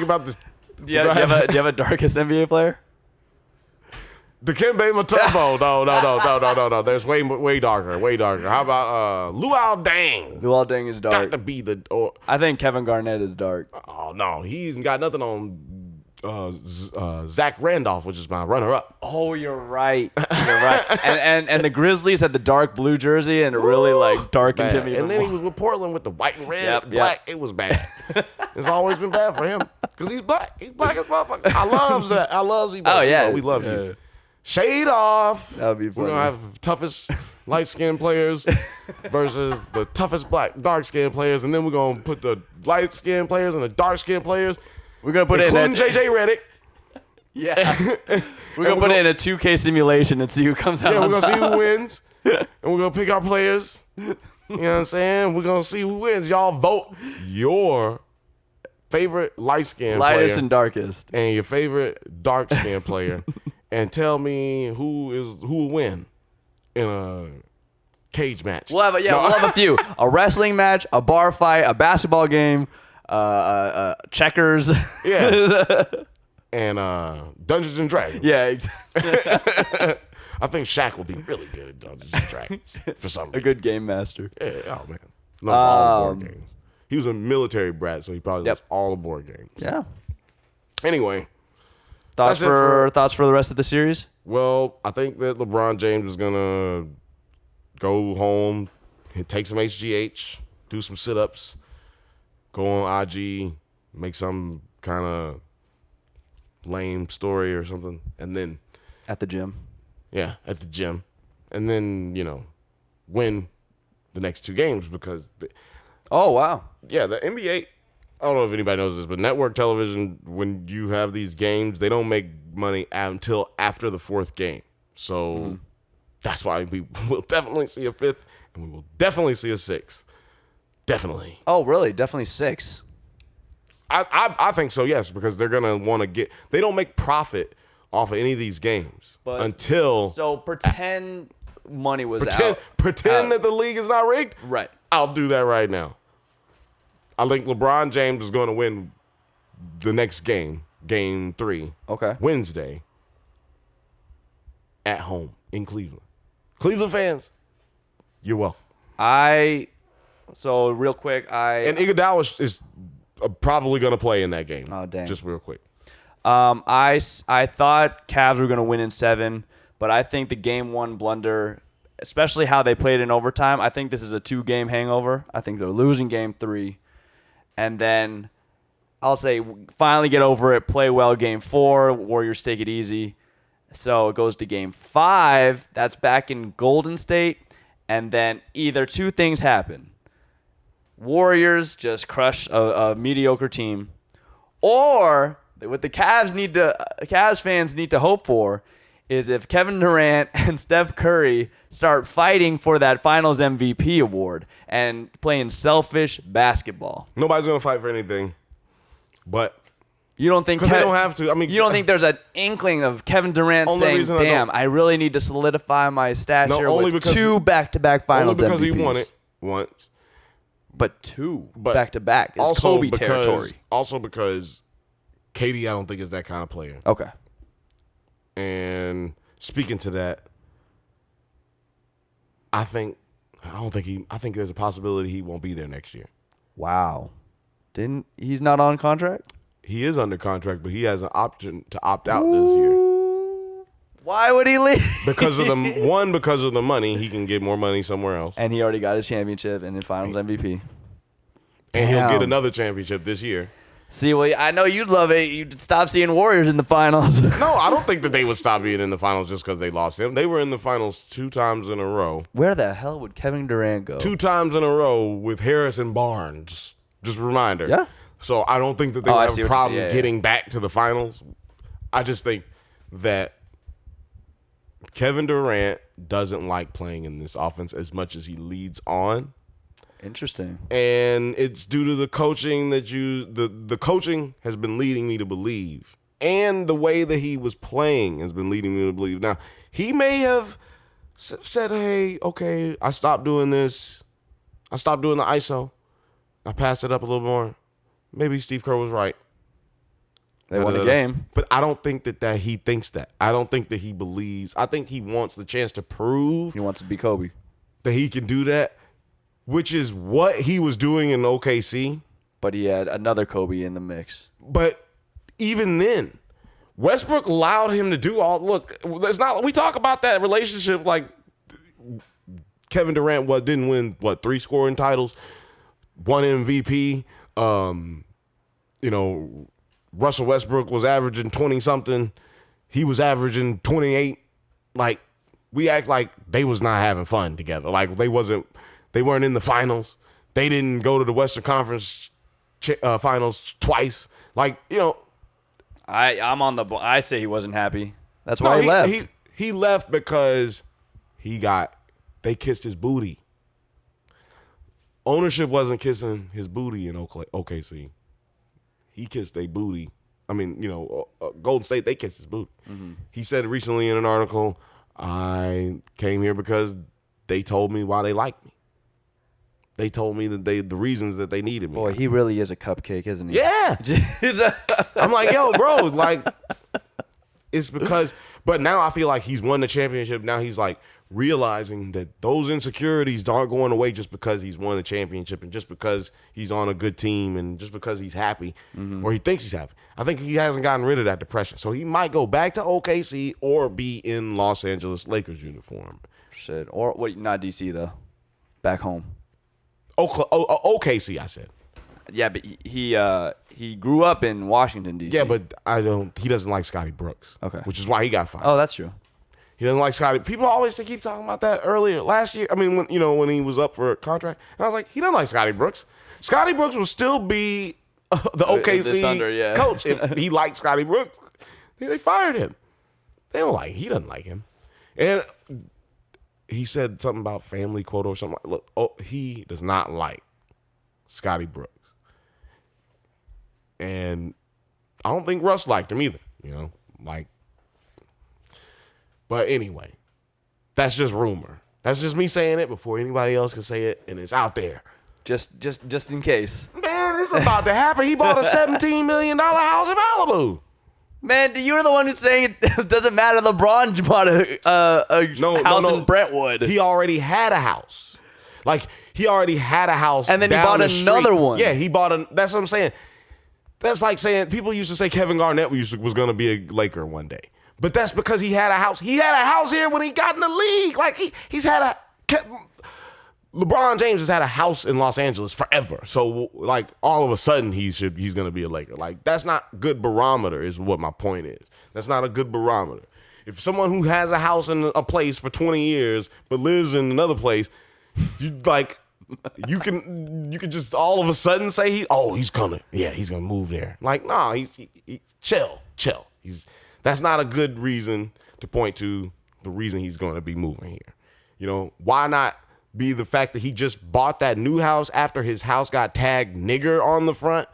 A: about this.
B: Do you have a darkest NBA player?
A: Dikembe Mutombo. No. There's way darker. How about Luol Deng?
B: Luol Deng is dark.
A: Got to be
B: I think Kevin Garnett is dark.
A: Oh no, he's got nothing on Zach Randolph, which is my runner-up.
B: Oh, you're right. And the Grizzlies had the dark blue jersey, and it really like darkened
A: Bad.
B: him even
A: And then he
B: more.
A: was with Portland with the white and red,
B: Yep,
A: and black. It was bad. It's always been bad for him because he's black. He's black as motherfucker. I love Zach. I love Z.
B: Oh, yeah.
A: We love
B: Yeah.
A: you. Shade off.
B: That would be
A: We're
B: funny.
A: gonna have toughest light-skinned players versus the toughest dark-skinned players, and then we're gonna put the light-skinned players and the dark-skinned players,
B: We're gonna put it in
A: including JJ Redick.
B: Yeah. We're gonna put it in a 2K simulation and see who comes out.
A: Yeah,
B: on
A: we're gonna
B: top.
A: see who wins, and we're gonna pick our players. You know what I'm saying? We're gonna see who wins. Y'all vote your favorite light-skinned
B: Lightest
A: player
B: and darkest.
A: and your favorite dark-skinned player, and tell me who will win in a cage match.
B: We'll have a few. A wrestling match, a bar fight, a basketball game, checkers.
A: Yeah. And Dungeons and Dragons.
B: Yeah, exactly.
A: I think Shaq will be really good at Dungeons and Dragons for some reason.
B: A good game master.
A: Yeah, oh man. No, all the board games. He was a military brat, so he probably loves all the board games.
B: Yeah.
A: Anyway,
B: Thoughts for the rest of the series?
A: Well, I think that LeBron James is gonna go home, take some HGH, do some sit-ups, go on IG, make some kind of lame story or something, and then
B: At the gym.
A: yeah, at the gym, and then win the next 2 games because
B: Oh, wow.
A: the NBA. I don't know if anybody knows this, but network television, when you have these games, they don't make money until after the 4th game. So that's why we will definitely see a 5th, and we will definitely see a 6th. Definitely.
B: Oh, really? Definitely 6.
A: I think so, yes, because they're going to want to get – they don't make profit off of any of these games until –
B: So pretend money was out.
A: Pretend that the league is not rigged?
B: Right.
A: I'll do that right now. I think LeBron James is going to win the next game, game 3,
B: Okay.
A: Wednesday, at home in Cleveland. Cleveland fans, you're welcome.
B: So real quick,
A: And Iguodala is probably going to play in that game.
B: Oh, dang.
A: Just real quick.
B: I thought Cavs were going to win in 7, but I think the game 1 blunder, especially how they played in overtime, I think this is a 2-game hangover. I think they're losing game 3. And then I'll say finally get over it, play well game 4, Warriors take it easy. So it goes to game 5. That's back in Golden State. And then either 2 things happen. Warriors just crush a mediocre team. Or what the Cavs fans need to hope for is if Kevin Durant and Steph Curry start fighting for that Finals MVP award and playing selfish basketball.
A: Nobody's going to fight for anything, but
B: you don't think
A: because they don't have to. I mean,
B: you don't think there's an inkling of Kevin Durant saying, "Damn, I really need to solidify my stats here with 2 back-to-back Finals MVPs."
A: Only because he won it once,
B: but 2 back-to-back is Kobe territory.
A: Also because KD, I don't think is that kind of player.
B: Okay.
A: And speaking to that, I think there's a possibility he won't be there next year.
B: Wow. He's not on contract?
A: He is under contract, but he has an option to opt out this year.
B: Why would he leave?
A: Because of the money, he can get more money somewhere else.
B: And he already got his championship and the Finals MVP.
A: And he'll get another championship this year.
B: See, well, I know you'd love it. You'd stop seeing Warriors in the finals.
A: No, I don't think that they would stop being in the finals just because they lost him. They were in the finals 2 times in a row.
B: Where the hell would Kevin Durant go?
A: 2 times in a row with Harris and Barnes. Just a reminder.
B: Yeah.
A: So I don't think that they would have a problem getting back to the finals. I just think that Kevin Durant doesn't like playing in this offense as much as he leads on.
B: Interesting.
A: And it's due to the coaching that the coaching has been leading me to believe. And the way that he was playing has been leading me to believe. Now, he may have said, hey, okay, I stopped doing this. I stopped doing the ISO. I passed it up a little more. Maybe Steve Kerr was right.
B: They won the game.
A: But I don't think that he thinks that. I don't think that he believes. I think he wants the chance to prove.
B: He wants to be Kobe.
A: That he can do that. Which is what he was doing in OKC.
B: But he had another Kobe in the mix.
A: But even then, Westbrook allowed him to do all. Look, it's not. We talk about that relationship like Kevin Durant didn't win 3 scoring titles, 1 MVP. Russell Westbrook was averaging 20 something. He was averaging 28. Like we act like they was not having fun together. Like they weren't in the finals. They didn't go to the Western Conference finals twice. Like,
B: I say he wasn't happy. That's why he left.
A: He left because they kissed his booty. Ownership wasn't kissing his booty in OKC. He kissed their booty. I mean, Golden State, they kissed his booty. Mm-hmm. He said recently in an article, I came here because they told me why they liked me. They told me that the reasons that they needed me.
B: Boy, he really is a cupcake, isn't he?
A: Yeah. I'm like, yo, bro, like, it's because, but now I feel like he's won the championship. Now he's like realizing that those insecurities aren't going away just because he's won a championship and just because he's on a good team and just because he's happy or he thinks he's happy. I think he hasn't gotten rid of that depression. So he might go back to OKC or be in Los Angeles Lakers uniform.
B: Shit. Or what? Not DC though. Back home.
A: OKC, I said.
B: Yeah, but he grew up in Washington D.C.
A: Yeah, but he doesn't like Scotty Brooks.
B: Okay.
A: Which is why he got fired.
B: Oh, that's true.
A: He doesn't like Scotty. People always keep talking about that earlier last year. I mean, when he was up for a contract, and I was like, he doesn't like Scotty Brooks. Scotty Brooks will still be the OKC
B: the Thunder,
A: coach if he liked Scotty Brooks. They fired him. He doesn't like him. And he said something about family quota or something. Look, he does not like Scotty Brooks. And I don't think Russ liked him either, But anyway, that's just rumor. That's just me saying it before anybody else can say it, and it's out there.
B: Just in case.
A: Man, this is about to happen. He bought a $17 million house in Malibu.
B: Man, you were the one who's saying it doesn't matter. LeBron bought a house in Brentwood.
A: He already had a house. He already had a house.
B: And then he
A: down
B: bought
A: the
B: another
A: street.
B: one.
A: Yeah, he bought that's what I'm saying. That's like saying people used to say Kevin Garnett was going to be a Laker one day. But that's because he had a house. He had a house here when he got in the league. He's had LeBron James has had a house in Los Angeles forever. So all of a sudden he's going to be a Laker. That's not good barometer is what my point is. That's not a good barometer. If someone who has a house in a place for 20 years but lives in another place, you can just all of a sudden say he's gonna move there. Nah, he's chill. That's not a good reason to point to the reason he's going to be moving here. Why not be the fact that he just bought that new house after his house got tagged nigger on the front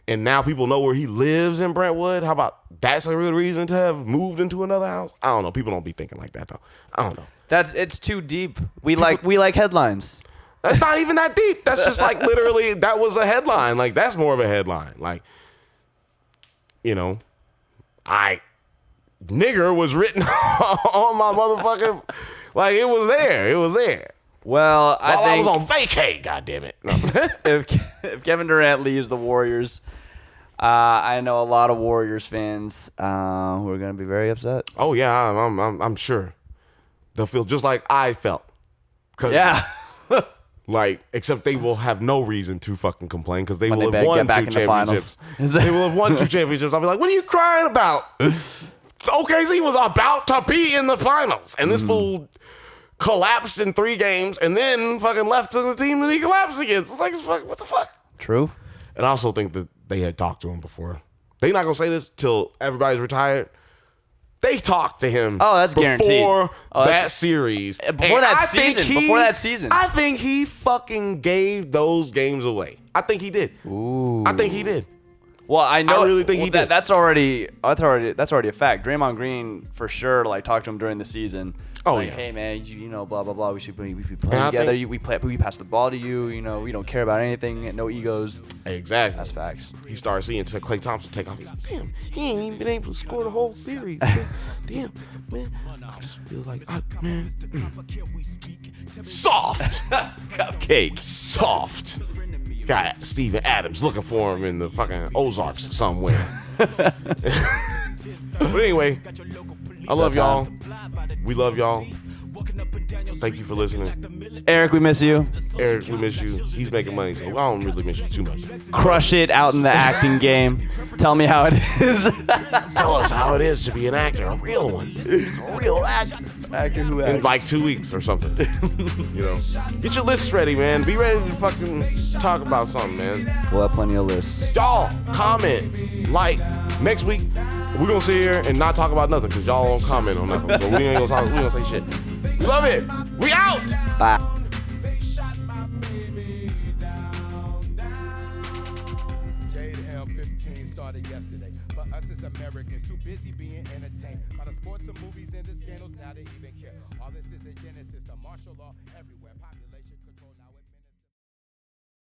A: and now people know where he lives in Brentwood? How about that's a real reason to have moved into another house? I don't know. People don't be thinking like that though. I don't know.
B: It's too deep. We like headlines.
A: That's not even that deep. That's just literally that was a headline. That's more of a headline. Nigger was written on my motherfucking it was there. It was there.
B: Well,
A: I was on vacay, goddammit. No.
B: if Kevin Durant leaves the Warriors, I know a lot of Warriors fans who are going to be very upset.
A: Oh yeah, I'm sure they'll feel just like I felt.
B: Yeah.
A: Except they will have no reason to fucking complain because they
B: When
A: will
B: they
A: have won
B: get back
A: 2
B: in the
A: championships.
B: finals.
A: They will have won 2 championships. I'll be like, what are you crying about? OKC was about to be in the finals, and this fool collapsed in 3 games and then fucking left to the team that he collapsed against. It's what the fuck?
B: True.
A: And I also think that they had talked to him before. They're not going to say this till everybody's retired. They talked to him.
B: Oh, that's guaranteed.
A: Before that series.
B: Before that season.
A: I think he fucking gave those games away. I think he did.
B: Ooh.
A: I think he did.
B: Well, I know.
A: I really think he did.
B: That's already a fact. Draymond Green for sure talked to him during the season.
A: Oh yeah.
B: Hey man, blah blah blah. We should be playing together. We pass the ball to you. We don't care about anything. No egos.
A: Exactly.
B: That's facts.
A: He started seeing Klay Thompson take off. He's like, damn, he ain't even been able to score the whole series. Damn, man. I just feel soft.
B: Cupcake.
A: Soft. Got Steven Adams looking for him in the fucking Ozarks somewhere. But anyway, I love y'all. We love y'all. Thank you for listening.
B: Eric, we miss you.
A: Eric, we miss you. He's making money, so I don't really miss you too much.
B: Crush it out in the acting game. Tell me how it is.
A: Tell us how it is to be an actor, a real one. A real actor.
B: Actor who acts.
A: In 2 weeks or something. Get your lists ready, man. Be ready to fucking talk about something, man.
B: We'll have plenty of lists.
A: Y'all, comment, next week. We're gonna sit here and not talk about nothing because y'all don't comment on nothing. So we ain't gonna say shit. We love it. We out.
B: Bye.
C: Yesterday, but us as Americans too busy being entertained by the sports and movies and the scandals. Now they even care. All this is a genesis, the martial law everywhere. Population.